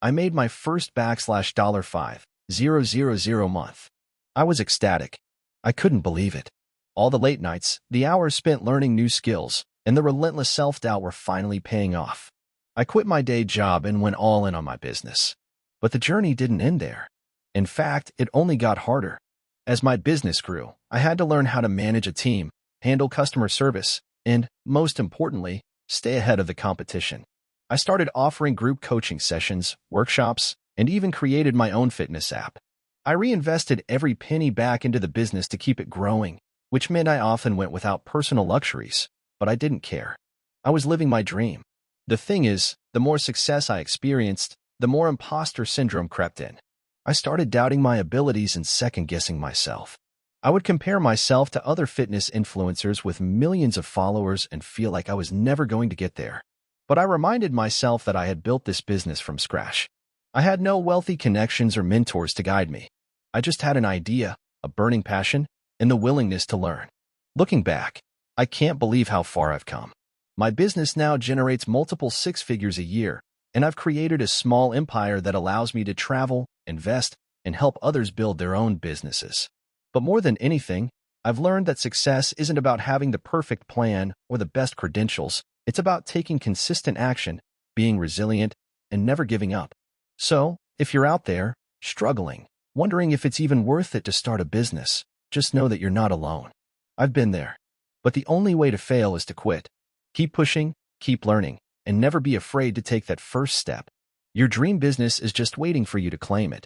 I made my first $5,000 month. I was ecstatic. I couldn't believe it. All the late nights, the hours spent learning new skills, and the relentless self-doubt were finally paying off. I quit my day job and went all in on my business. But the journey didn't end there. In fact, it only got harder. As my business grew, I had to learn how to manage a team, handle customer service, and, most importantly, stay ahead of the competition. I started offering group coaching sessions, workshops, and even created my own fitness app. I reinvested every penny back into the business to keep it growing, which meant I often went without personal luxuries, but I didn't care. I was living my dream. The thing is, the more success I experienced, the more imposter syndrome crept in. I started doubting my abilities and second-guessing myself. I would compare myself to other fitness influencers with millions of followers and feel like I was never going to get there. But I reminded myself that I had built this business from scratch. I had no wealthy connections or mentors to guide me. I just had an idea, a burning passion, and the willingness to learn. Looking back, I can't believe how far I've come. My business now generates multiple six figures a year, and I've created a small empire that allows me to travel, invest, and help others build their own businesses. But more than anything, I've learned that success isn't about having the perfect plan or the best credentials. It's about taking consistent action, being resilient, and never giving up. So, if you're out there, struggling, wondering if it's even worth it to start a business, just know that you're not alone. I've been there. But the only way to fail is to quit. Keep pushing, keep learning, and never be afraid to take that first step. Your dream business is just waiting for you to claim it.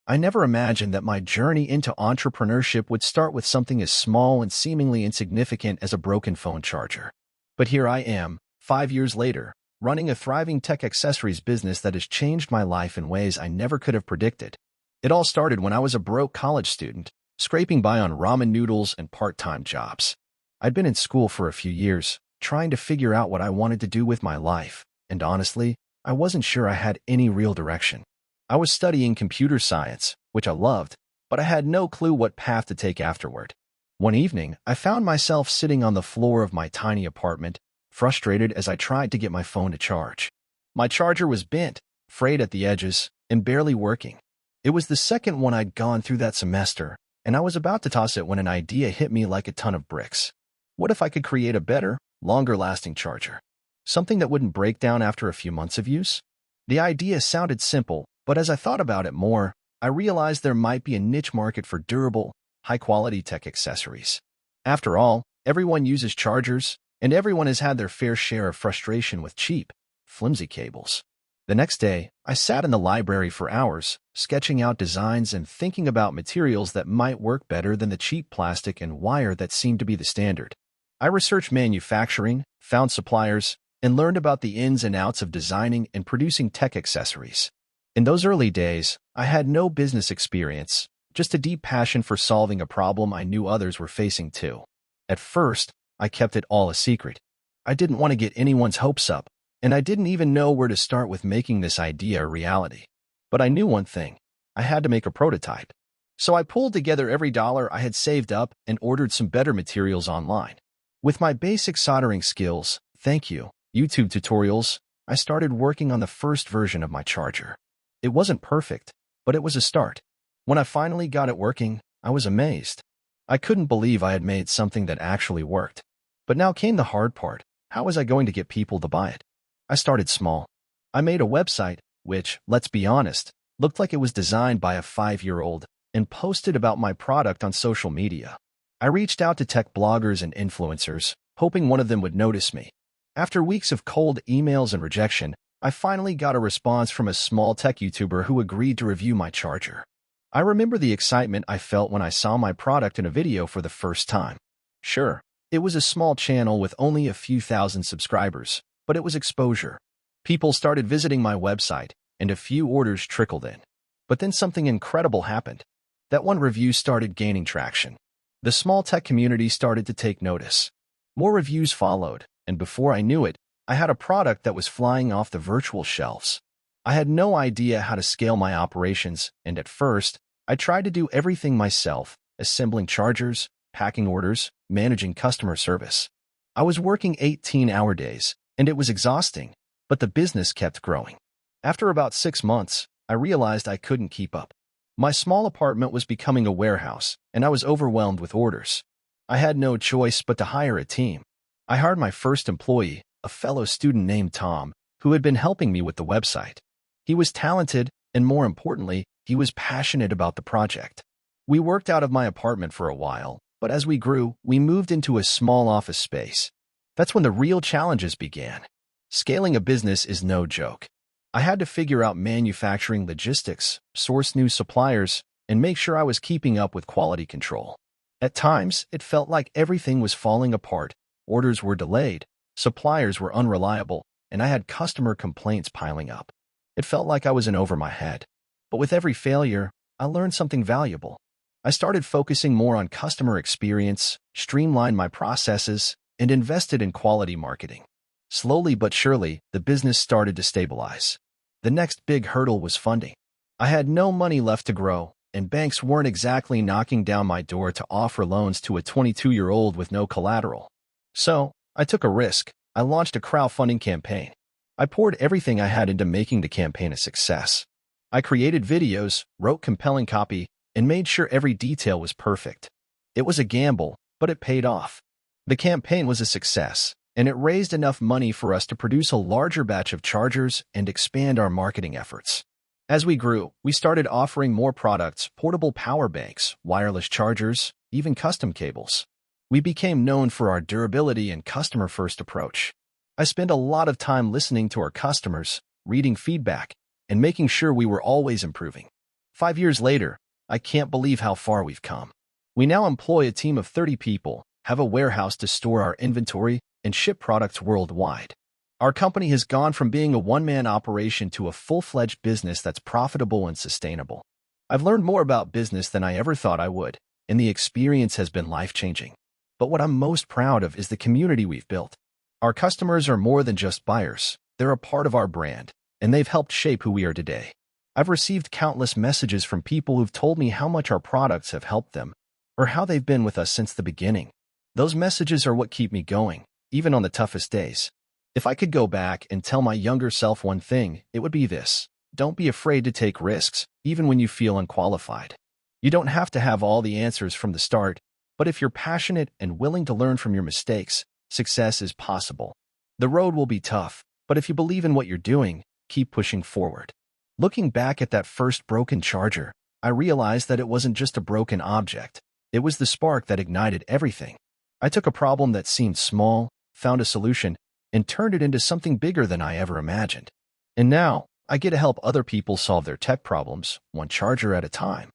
I never imagined that my journey into entrepreneurship would start with something as small and seemingly insignificant as a broken phone charger. But here I am, 5 years later, running a thriving tech accessories business that has changed my life in ways I never could have predicted. It all started when I was a broke college student, scraping by on ramen noodles and part-time jobs. I'd been in school for a few years, trying to figure out what I wanted to do with my life, and honestly, I wasn't sure I had any real direction. I was studying computer science, which I loved, but I had no clue what path to take afterward. One evening, I found myself sitting on the floor of my tiny apartment, frustrated as I tried to get my phone to charge. My charger was bent, frayed at the edges, and barely working. It was the second one I'd gone through that semester, and I was about to toss it when an idea hit me like a ton of bricks. What if I could create a better, longer-lasting charger? Something that wouldn't break down after a few months of use? The idea sounded simple, but as I thought about it more, I realized there might be a niche market for durable, high-quality tech accessories. After all, everyone uses chargers, and everyone has had their fair share of frustration with cheap, flimsy cables. The next day, I sat in the library for hours, sketching out designs and thinking about materials that might work better than the cheap plastic and wire that seemed to be the standard. I researched manufacturing, found suppliers, and learned about the ins and outs of designing and producing tech accessories. In those early days, I had no business experience, just a deep passion for solving a problem I knew others were facing too. At first, I kept it all a secret. I didn't want to get anyone's hopes up, and I didn't even know where to start with making this idea a reality. But I knew one thing: I had to make a prototype. So I pulled together every dollar I had saved up and ordered some better materials online. With my basic soldering skills, YouTube tutorials, I started working on the first version of my charger. It wasn't perfect, but it was a start. When I finally got it working, I was amazed. I couldn't believe I had made something that actually worked. But now came the hard part. How was I going to get people to buy it? I started small. I made a website, which, let's be honest, looked like it was designed by a 5-year-old, and posted about my product on social media. I reached out to tech bloggers and influencers, hoping one of them would notice me. After weeks of cold emails and rejection, I finally got a response from a small tech YouTuber who agreed to review my charger. I remember the excitement I felt when I saw my product in a video for the first time. Sure, it was a small channel with only a few thousand subscribers, but it was exposure. People started visiting my website, and a few orders trickled in. But then something incredible happened. That one review started gaining traction. The small tech community started to take notice. More reviews followed, and before I knew it, I had a product that was flying off the virtual shelves. I had no idea how to scale my operations, and at first, I tried to do everything myself, assembling chargers, packing orders, managing customer service. I was working 18-hour days, and it was exhausting, but the business kept growing. After about 6 months, I realized I couldn't keep up. My small apartment was becoming a warehouse, and I was overwhelmed with orders. I had no choice but to hire a team. I hired my first employee, a fellow student named Tom, who had been helping me with the website. He was talented, and more importantly, he was passionate about the project. We worked out of my apartment for a while, but as we grew, we moved into a small office space. That's when the real challenges began. Scaling a business is no joke. I had to figure out manufacturing logistics, source new suppliers, and make sure I was keeping up with quality control. At times, it felt like everything was falling apart. Orders were delayed, suppliers were unreliable, and I had customer complaints piling up. It felt like I was in over my head. But with every failure, I learned something valuable. I started focusing more on customer experience, streamlined my processes, and invested in quality marketing. Slowly but surely, the business started to stabilize. The next big hurdle was funding. I had no money left to grow, and banks weren't exactly knocking down my door to offer loans to a 22-year-old with no collateral. So, I took a risk. I launched a crowdfunding campaign. I poured everything I had into making the campaign a success. I created videos, wrote compelling copy, and made sure every detail was perfect. It was a gamble, but it paid off. The campaign was a success, and it raised enough money for us to produce a larger batch of chargers and expand our marketing efforts. As we grew, we started offering more products, portable power banks, wireless chargers, even custom cables. We became known for our durability and customer-first approach. I spent a lot of time listening to our customers, reading feedback, and making sure we were always improving. 5 years later, I can't believe how far we've come. We now employ a team of 30 people, have a warehouse to store our inventory, and ship products worldwide. Our company has gone from being a one-man operation to a full-fledged business that's profitable and sustainable. I've learned more about business than I ever thought I would, and the experience has been life-changing. But what I'm most proud of is the community we've built. Our customers are more than just buyers. They're a part of our brand, and they've helped shape who we are today. I've received countless messages from people who've told me how much our products have helped them, or how they've been with us since the beginning. Those messages are what keep me going, even on the toughest days. If I could go back and tell my younger self one thing, it would be this: don't be afraid to take risks, even when you feel unqualified. You don't have to have all the answers from the start, but if you're passionate and willing to learn from your mistakes, success is possible. The road will be tough, but if you believe in what you're doing, keep pushing forward. Looking back at that first broken charger, I realized that it wasn't just a broken object. It was the spark that ignited everything. I took a problem that seemed small, found a solution, and turned it into something bigger than I ever imagined. And now, I get to help other people solve their tech problems, one charger at a time.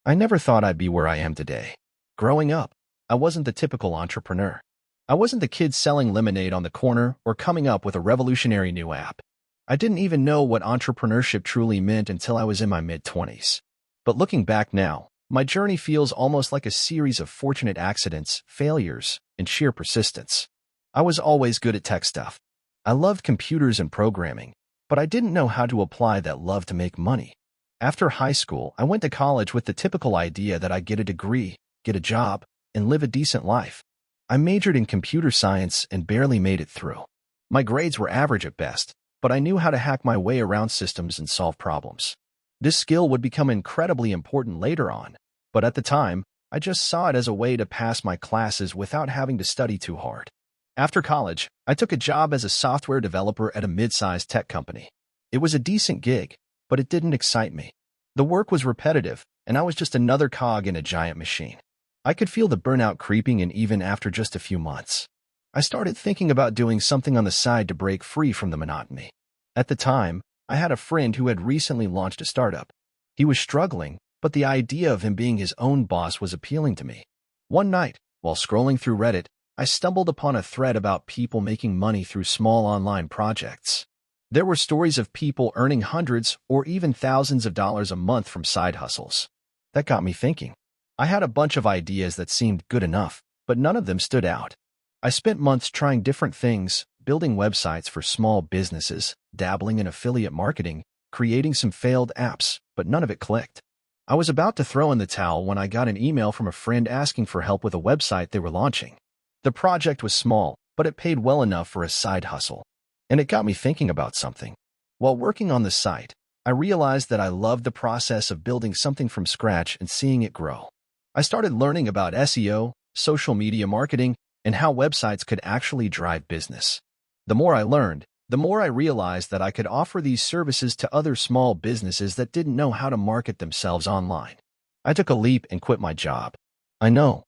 I never thought I'd be where I am today. Growing up, I wasn't the typical entrepreneur. I wasn't the kid selling lemonade on the corner or coming up with a revolutionary new app. I didn't even know what entrepreneurship truly meant until I was in my mid-20s. But looking back now, my journey feels almost like a series of fortunate accidents, failures, and sheer persistence. I was always good at tech stuff. I loved computers and programming, but I didn't know how to apply that love to make money. After high school, I went to college with the typical idea that I'd get a degree, get a job, and live a decent life. I majored in computer science and barely made it through. My grades were average at best, but I knew how to hack my way around systems and solve problems. This skill would become incredibly important later on, but at the time, I just saw it as a way to pass my classes without having to study too hard. After college, I took a job as a software developer at a mid-sized tech company. It was a decent gig, but it didn't excite me. The work was repetitive, and I was just another cog in a giant machine. I could feel the burnout creeping in even after just a few months. I started thinking about doing something on the side to break free from the monotony. At the time, I had a friend who had recently launched a startup. He was struggling, but the idea of him being his own boss was appealing to me. One night, while scrolling through Reddit, I stumbled upon a thread about people making money through small online projects. There were stories of people earning hundreds or even thousands of dollars a month from side hustles. That got me thinking. I had a bunch of ideas that seemed good enough, but none of them stood out. I spent months trying different things, building websites for small businesses, dabbling in affiliate marketing, creating some failed apps, but none of it clicked. I was about to throw in the towel when I got an email from a friend asking for help with a website they were launching. The project was small, but it paid well enough for a side hustle. And it got me thinking about something. While working on the site, I realized that I loved the process of building something from scratch and seeing it grow. I started learning about SEO, social media marketing, and how websites could actually drive business. The more I learned, the more I realized that I could offer these services to other small businesses that didn't know how to market themselves online. I took a leap and quit my job. I know.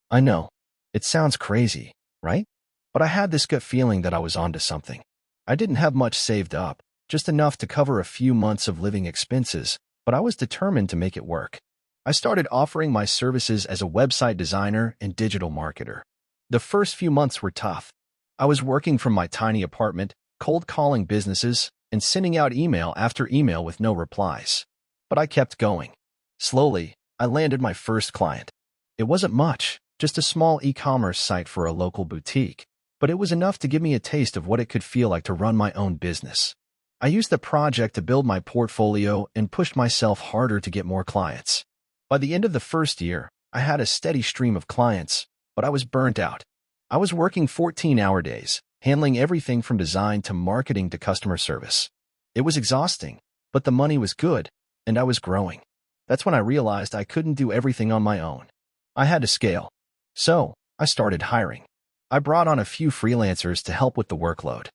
It sounds crazy, right? But I had this gut feeling that I was onto something. I didn't have much saved up, just enough to cover a few months of living expenses, but I was determined to make it work. I started offering my services as a website designer and digital marketer. The first few months were tough. I was working from my tiny apartment, cold calling businesses, and sending out email after email with no replies. But I kept going. Slowly, I landed my first client. It wasn't much, just a small e-commerce site for a local boutique, but it was enough to give me a taste of what it could feel like to run my own business. I used the project to build my portfolio and pushed myself harder to get more clients. By the end of the first year, I had a steady stream of clients, but I was burnt out. I was working 14-hour days, handling everything from design to marketing to customer service. It was exhausting, but the money was good, and I was growing. That's when I realized I couldn't do everything on my own. I had to scale. So, I started hiring. I brought on a few freelancers to help with the workload.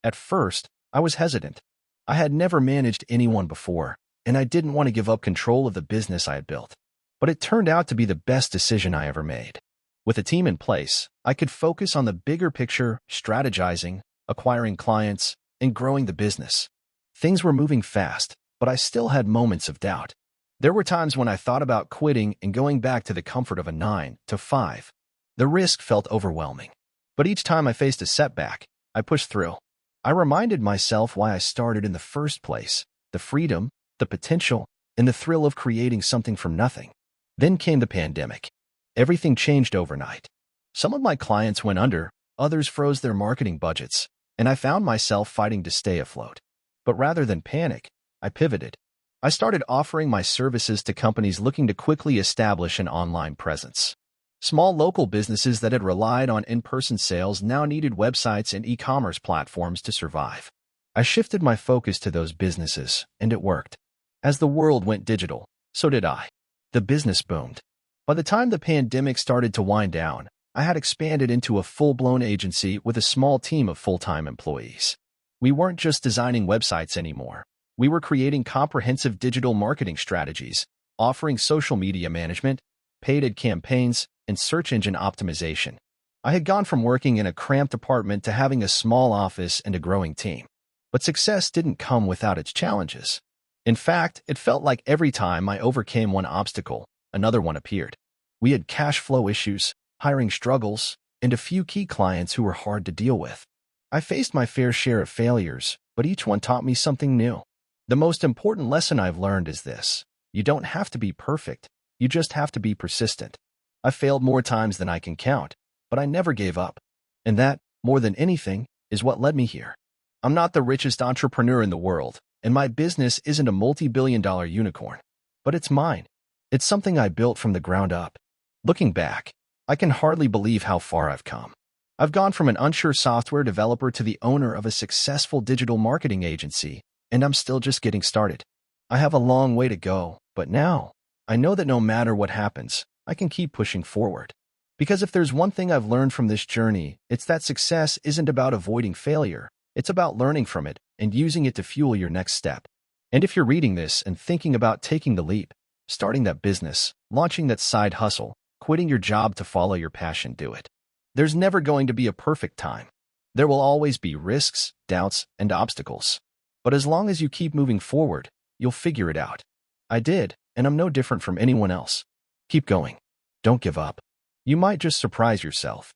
At first, I was hesitant. I had never managed anyone before, and I didn't want to give up control of the business I had built. But it turned out to be the best decision I ever made. With a team in place, I could focus on the bigger picture, strategizing, acquiring clients, and growing the business. Things were moving fast, but I still had moments of doubt. There were times when I thought about quitting and going back to the comfort of a 9 to 5. The risk felt overwhelming. But each time I faced a setback, I pushed through. I reminded myself why I started in the first place: the freedom, the potential, and the thrill of creating something from nothing. Then came the pandemic. Everything changed overnight. Some of my clients went under, others froze their marketing budgets, and I found myself fighting to stay afloat. But rather than panic, I pivoted. I started offering my services to companies looking to quickly establish an online presence. Small local businesses that had relied on in-person sales now needed websites and e-commerce platforms to survive. I shifted my focus to those businesses, and it worked. As the world went digital, so did I. The business boomed. By the time the pandemic started to wind down, I had expanded into a full-blown agency with a small team of full-time employees. We weren't just designing websites anymore. We were creating comprehensive digital marketing strategies, offering social media management, paid ad campaigns, and search engine optimization. I had gone from working in a cramped apartment to having a small office and a growing team. But success didn't come without its challenges. In fact, it felt like every time I overcame one obstacle, another one appeared. We had cash flow issues, hiring struggles, and a few key clients who were hard to deal with. I faced my fair share of failures, but each one taught me something new. The most important lesson I've learned is this: you don't have to be perfect, you just have to be persistent. I failed more times than I can count, but I never gave up. And that, more than anything, is what led me here. I'm not the richest entrepreneur in the world, and my business isn't a multi-billion-dollar unicorn. But it's mine. It's something I built from the ground up. Looking back, I can hardly believe how far I've come. I've gone from an unsure software developer to the owner of a successful digital marketing agency, and I'm still just getting started. I have a long way to go, but now, I know that no matter what happens, I can keep pushing forward. Because if there's one thing I've learned from this journey, it's that success isn't about avoiding failure. It's about learning from it and using it to fuel your next step. And if you're reading this and thinking about taking the leap, starting that business, launching that side hustle, quitting your job to follow your passion, do it. There's never going to be a perfect time. There will always be risks, doubts, and obstacles. But as long as you keep moving forward, you'll figure it out. I did, and I'm no different from anyone else. Keep going. Don't give up. You might just surprise yourself.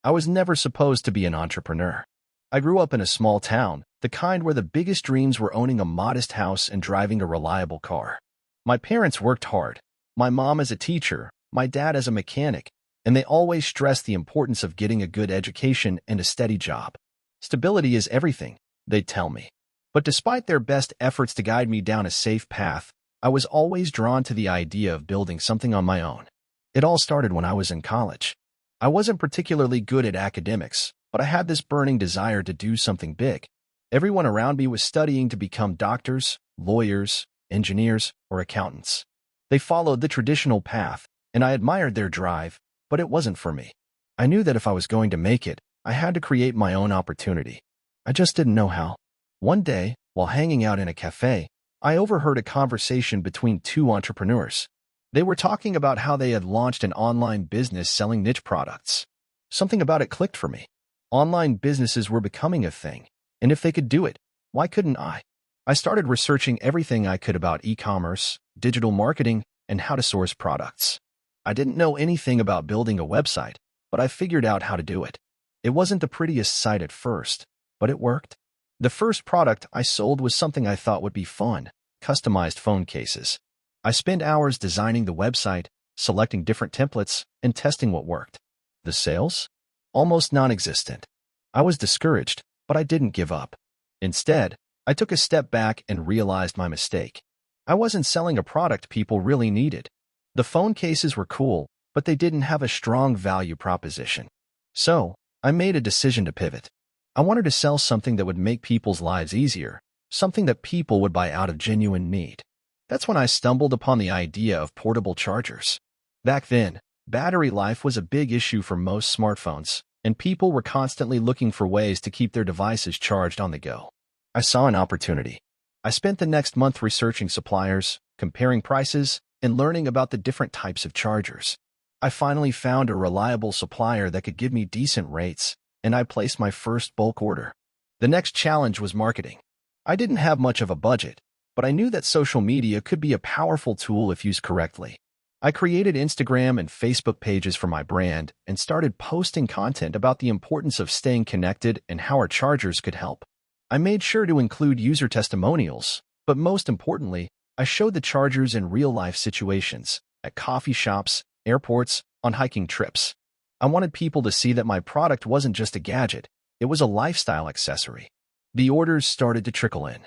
I was never supposed to be an entrepreneur. I grew up in a small town, the kind where the biggest dreams were owning a modest house and driving a reliable car. My parents worked hard. My mom as a teacher, my dad as a mechanic, and they always stressed the importance of getting a good education and a steady job. Stability is everything, they'd tell me. But despite their best efforts to guide me down a safe path, I was always drawn to the idea of building something on my own. It all started when I was in college. I wasn't particularly good at academics, but I had this burning desire to do something big. Everyone around me was studying to become doctors, lawyers, engineers, or accountants. They followed the traditional path, and I admired their drive, but it wasn't for me. I knew that if I was going to make it, I had to create my own opportunity. I just didn't know how. One day, while hanging out in a cafe, I overheard a conversation between two entrepreneurs. They were talking about how they had launched an online business selling niche products. Something about it clicked for me. Online businesses were becoming a thing, and if they could do it, why couldn't I? I started researching everything I could about e-commerce, digital marketing, and how to source products. I didn't know anything about building a website, but I figured out how to do it. It wasn't the prettiest site at first, but it worked. The first product I sold was something I thought would be fun: customized phone cases. I spent hours designing the website, selecting different templates, and testing what worked. The sales? Almost non-existent. I was discouraged, but I didn't give up. Instead, I took a step back and realized my mistake. I wasn't selling a product people really needed. The phone cases were cool, but they didn't have a strong value proposition. So, I made a decision to pivot. I wanted to sell something that would make people's lives easier, something that people would buy out of genuine need. That's when I stumbled upon the idea of portable chargers. Back then, battery life was a big issue for most smartphones, and people were constantly looking for ways to keep their devices charged on the go. I saw an opportunity. I spent the next month researching suppliers, comparing prices, and learning about the different types of chargers. I finally found a reliable supplier that could give me decent rates, and I placed my first bulk order. The next challenge was marketing. I didn't have much of a budget, but I knew that social media could be a powerful tool if used correctly. I created Instagram and Facebook pages for my brand and started posting content about the importance of staying connected and how our chargers could help. I made sure to include user testimonials, but most importantly, I showed the chargers in real-life situations, at coffee shops, airports, on hiking trips. I wanted people to see that my product wasn't just a gadget, it was a lifestyle accessory. The orders started to trickle in.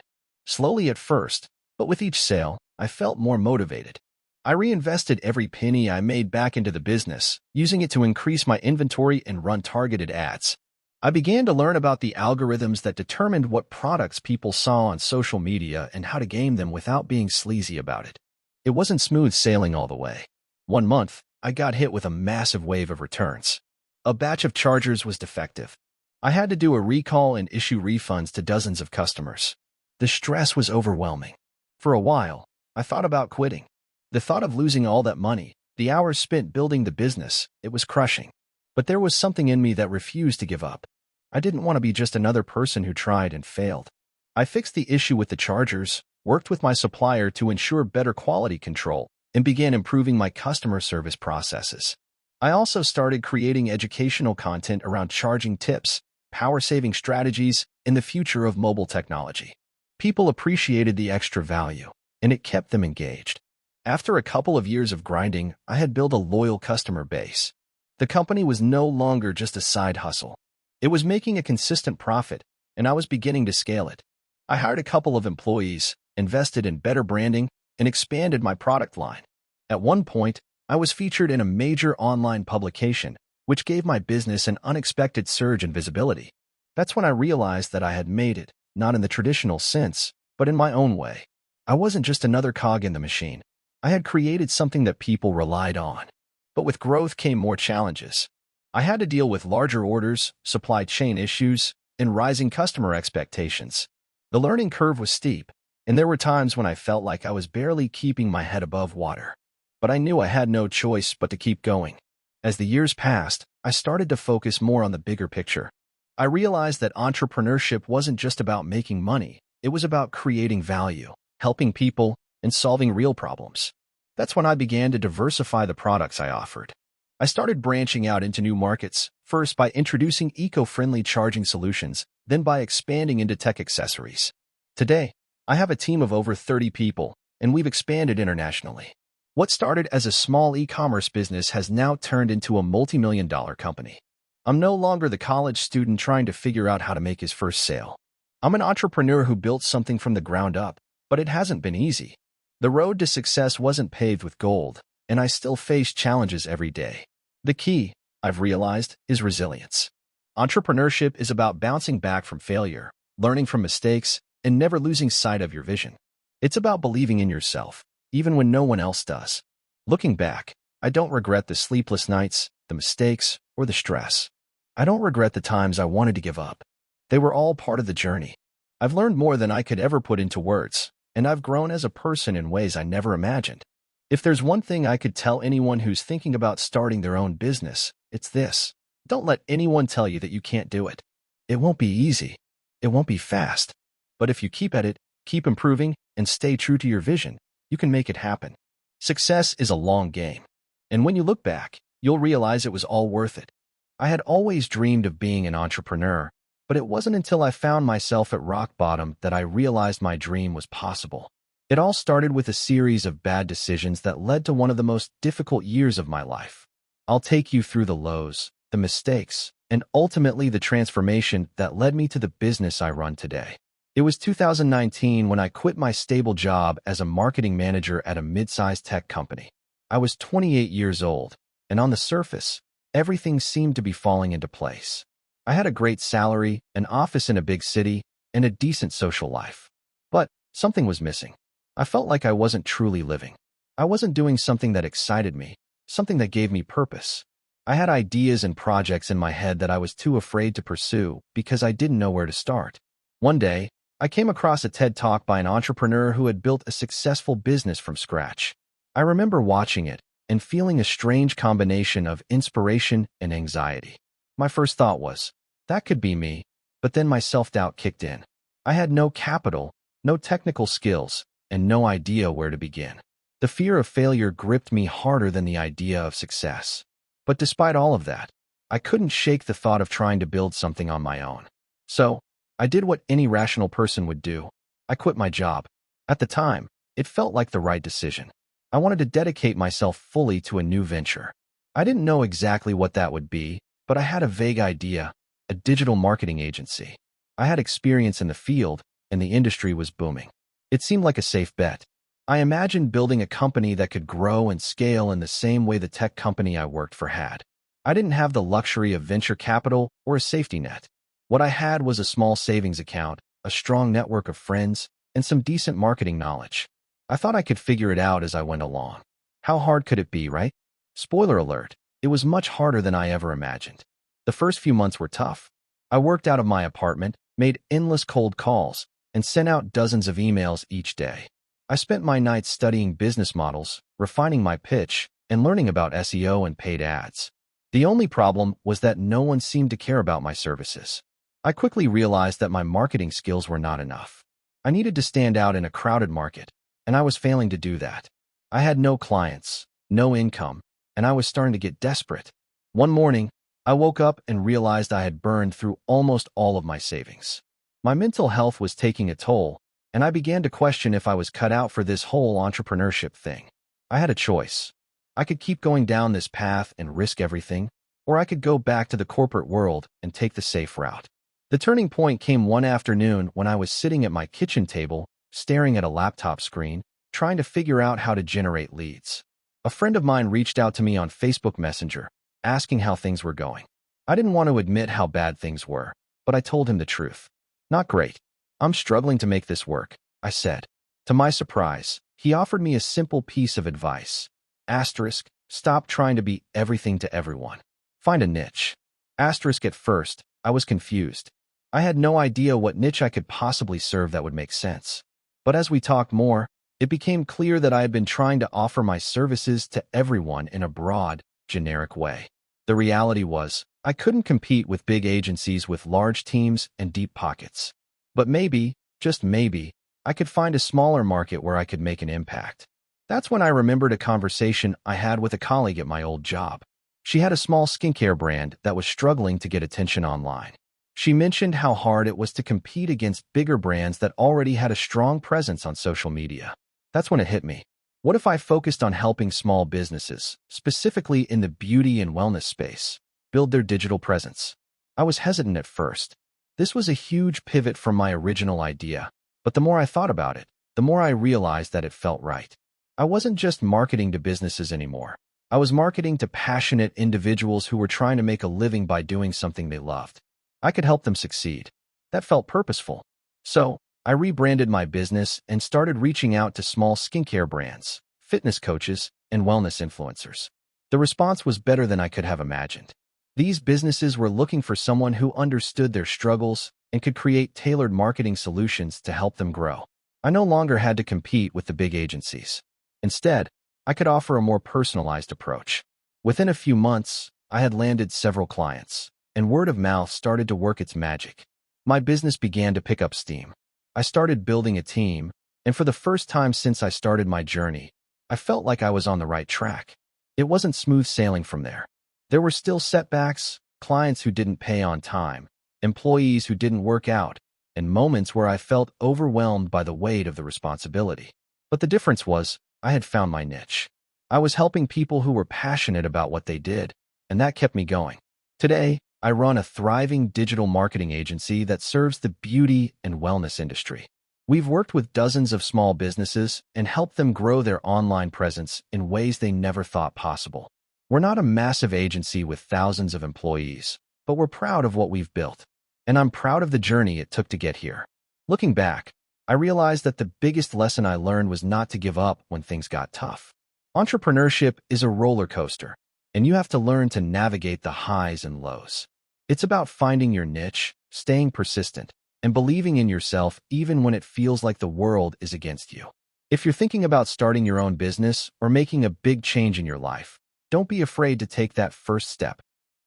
Slowly at first, but with each sale, I felt more motivated. I reinvested every penny I made back into the business, using it to increase my inventory and run targeted ads. I began to learn about the algorithms that determined what products people saw on social media and how to game them without being sleazy about it. It wasn't smooth sailing all the way. One month, I got hit with a massive wave of returns. A batch of chargers was defective. I had to do a recall and issue refunds to dozens of customers. The stress was overwhelming. For a while, I thought about quitting. The thought of losing all that money, the hours spent building the business, it was crushing. But there was something in me that refused to give up. I didn't want to be just another person who tried and failed. I fixed the issue with the chargers, worked with my supplier to ensure better quality control, and began improving my customer service processes. I also started creating educational content around charging tips, power-saving strategies, and the future of mobile technology. People appreciated the extra value, and it kept them engaged. After a couple of years of grinding, I had built a loyal customer base. The company was no longer just a side hustle. It was making a consistent profit, and I was beginning to scale it. I hired a couple of employees, invested in better branding, and expanded my product line. At one point, I was featured in a major online publication, which gave my business an unexpected surge in visibility. That's when I realized that I had made it, not in the traditional sense, but in my own way. I wasn't just another cog in the machine. I had created something that people relied on. But with growth came more challenges. I had to deal with larger orders, supply chain issues, and rising customer expectations. The learning curve was steep, and there were times when I felt like I was barely keeping my head above water. But I knew I had no choice but to keep going. As the years passed, I started to focus more on the bigger picture. I realized that entrepreneurship wasn't just about making money, it was about creating value, helping people, and solving real problems. That's when I began to diversify the products I offered. I started branching out into new markets, first by introducing eco-friendly charging solutions, then by expanding into tech accessories. Today, I have a team of over 30 people, and we've expanded internationally. What started as a small e-commerce business has now turned into a multi-million-dollar company. I'm no longer the college student trying to figure out how to make his first sale. I'm an entrepreneur who built something from the ground up, but it hasn't been easy. The road to success wasn't paved with gold, and I still face challenges every day. The key, I've realized, is resilience. Entrepreneurship is about bouncing back from failure, learning from mistakes, and never losing sight of your vision. It's about believing in yourself, even when no one else does. Looking back, I don't regret the sleepless nights, the mistakes, or the stress. I don't regret the times I wanted to give up. They were all part of the journey. I've learned more than I could ever put into words, and I've grown as a person in ways I never imagined. If there's one thing I could tell anyone who's thinking about starting their own business, it's this. Don't let anyone tell you that you can't do it. It won't be easy. It won't be fast. But if you keep at it, keep improving, and stay true to your vision, you can make it happen. Success is a long game. And when you look back, you'll realize it was all worth it. I had always dreamed of being an entrepreneur, but it wasn't until I found myself at rock bottom that I realized my dream was possible. It all started with a series of bad decisions that led to one of the most difficult years of my life. I'll take you through the lows, the mistakes, and ultimately the transformation that led me to the business I run today. It was 2019 when I quit my stable job as a marketing manager at a mid-sized tech company. I was 28 years old, and on the surface, everything seemed to be falling into place. I had a great salary, an office in a big city, and a decent social life. But something was missing. I felt like I wasn't truly living. I wasn't doing something that excited me, something that gave me purpose. I had ideas and projects in my head that I was too afraid to pursue because I didn't know where to start. One day, I came across a TED Talk by an entrepreneur who had built a successful business from scratch. I remember watching it and feeling a strange combination of inspiration and anxiety. My first thought was, that could be me, but then my self-doubt kicked in. I had no capital, no technical skills, and no idea where to begin. The fear of failure gripped me harder than the idea of success. But despite all of that, I couldn't shake the thought of trying to build something on my own. So, I did what any rational person would do. I quit my job. At the time, it felt like the right decision. I wanted to dedicate myself fully to a new venture. I didn't know exactly what that would be, but I had a vague idea, a digital marketing agency. I had experience in the field, and the industry was booming. It seemed like a safe bet. I imagined building a company that could grow and scale in the same way the tech company I worked for had. I didn't have the luxury of venture capital or a safety net. What I had was a small savings account, a strong network of friends, and some decent marketing knowledge. I thought I could figure it out as I went along. How hard could it be, right? Spoiler alert, it was much harder than I ever imagined. The first few months were tough. I worked out of my apartment, made endless cold calls, and sent out dozens of emails each day. I spent my nights studying business models, refining my pitch, and learning about SEO and paid ads. The only problem was that no one seemed to care about my services. I quickly realized that my marketing skills were not enough. I needed to stand out in a crowded market, and I was failing to do that. I had no clients, no income, and I was starting to get desperate. One morning, I woke up and realized I had burned through almost all of my savings. My mental health was taking a toll, and I began to question if I was cut out for this whole entrepreneurship thing. I had a choice. I could keep going down this path and risk everything, or I could go back to the corporate world and take the safe route. The turning point came one afternoon when I was sitting at my kitchen table, staring at a laptop screen, trying to figure out how to generate leads. A friend of mine reached out to me on Facebook Messenger, asking how things were going. I didn't want to admit how bad things were, but I told him the truth. Not great. I'm struggling to make this work, I said. To my surprise, he offered me a simple piece of advice. Asterisk, stop trying to be everything to everyone. Find a niche. Asterisk, at first, I was confused. I had no idea what niche I could possibly serve that would make sense. But as we talked more, it became clear that I had been trying to offer my services to everyone in a broad, generic way. The reality was, I couldn't compete with big agencies with large teams and deep pockets. But maybe, just maybe, I could find a smaller market where I could make an impact. That's when I remembered a conversation I had with a colleague at my old job. She had a small skincare brand that was struggling to get attention online. She mentioned how hard it was to compete against bigger brands that already had a strong presence on social media. That's when it hit me. What if I focused on helping small businesses, specifically in the beauty and wellness space, build their digital presence? I was hesitant at first. This was a huge pivot from my original idea, but the more I thought about it, the more I realized that it felt right. I wasn't just marketing to businesses anymore. I was marketing to passionate individuals who were trying to make a living by doing something they loved. I could help them succeed. That felt purposeful. So, I rebranded my business and started reaching out to small skincare brands, fitness coaches, and wellness influencers. The response was better than I could have imagined. These businesses were looking for someone who understood their struggles and could create tailored marketing solutions to help them grow. I no longer had to compete with the big agencies. Instead, I could offer a more personalized approach. Within a few months, I had landed several clients, and word of mouth started to work its magic. My business began to pick up steam. I started building a team, and for the first time since I started my journey, I felt like I was on the right track. It wasn't smooth sailing from there. There were still setbacks, clients who didn't pay on time, employees who didn't work out, and moments where I felt overwhelmed by the weight of the responsibility. But the difference was, I had found my niche. I was helping people who were passionate about what they did, and that kept me going. Today, I run a thriving digital marketing agency that serves the beauty and wellness industry. We've worked with dozens of small businesses and helped them grow their online presence in ways they never thought possible. We're not a massive agency with thousands of employees, but we're proud of what we've built. And I'm proud of the journey it took to get here. Looking back, I realized that the biggest lesson I learned was not to give up when things got tough. Entrepreneurship is a roller coaster, and you have to learn to navigate the highs and lows. It's about finding your niche, staying persistent, and believing in yourself even when it feels like the world is against you. If you're thinking about starting your own business or making a big change in your life, don't be afraid to take that first step,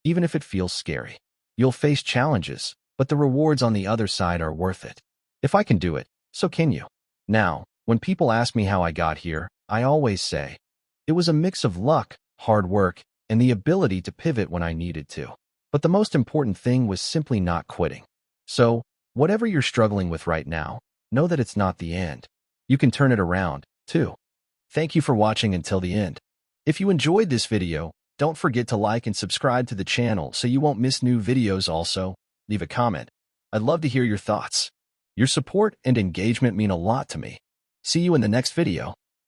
even if it feels scary. You'll face challenges, but the rewards on the other side are worth it. If I can do it, so can you. Now, when people ask me how I got here, I always say, it was a mix of luck, hard work, and the ability to pivot when I needed to. But the most important thing was simply not quitting. So, whatever you're struggling with right now, know that it's not the end. You can turn it around, too. Thank you for watching until the end. If you enjoyed this video, don't forget to like and subscribe to the channel so you won't miss new videos. Also, leave a comment. I'd love to hear your thoughts. Your support and engagement mean a lot to me. See you in the next video.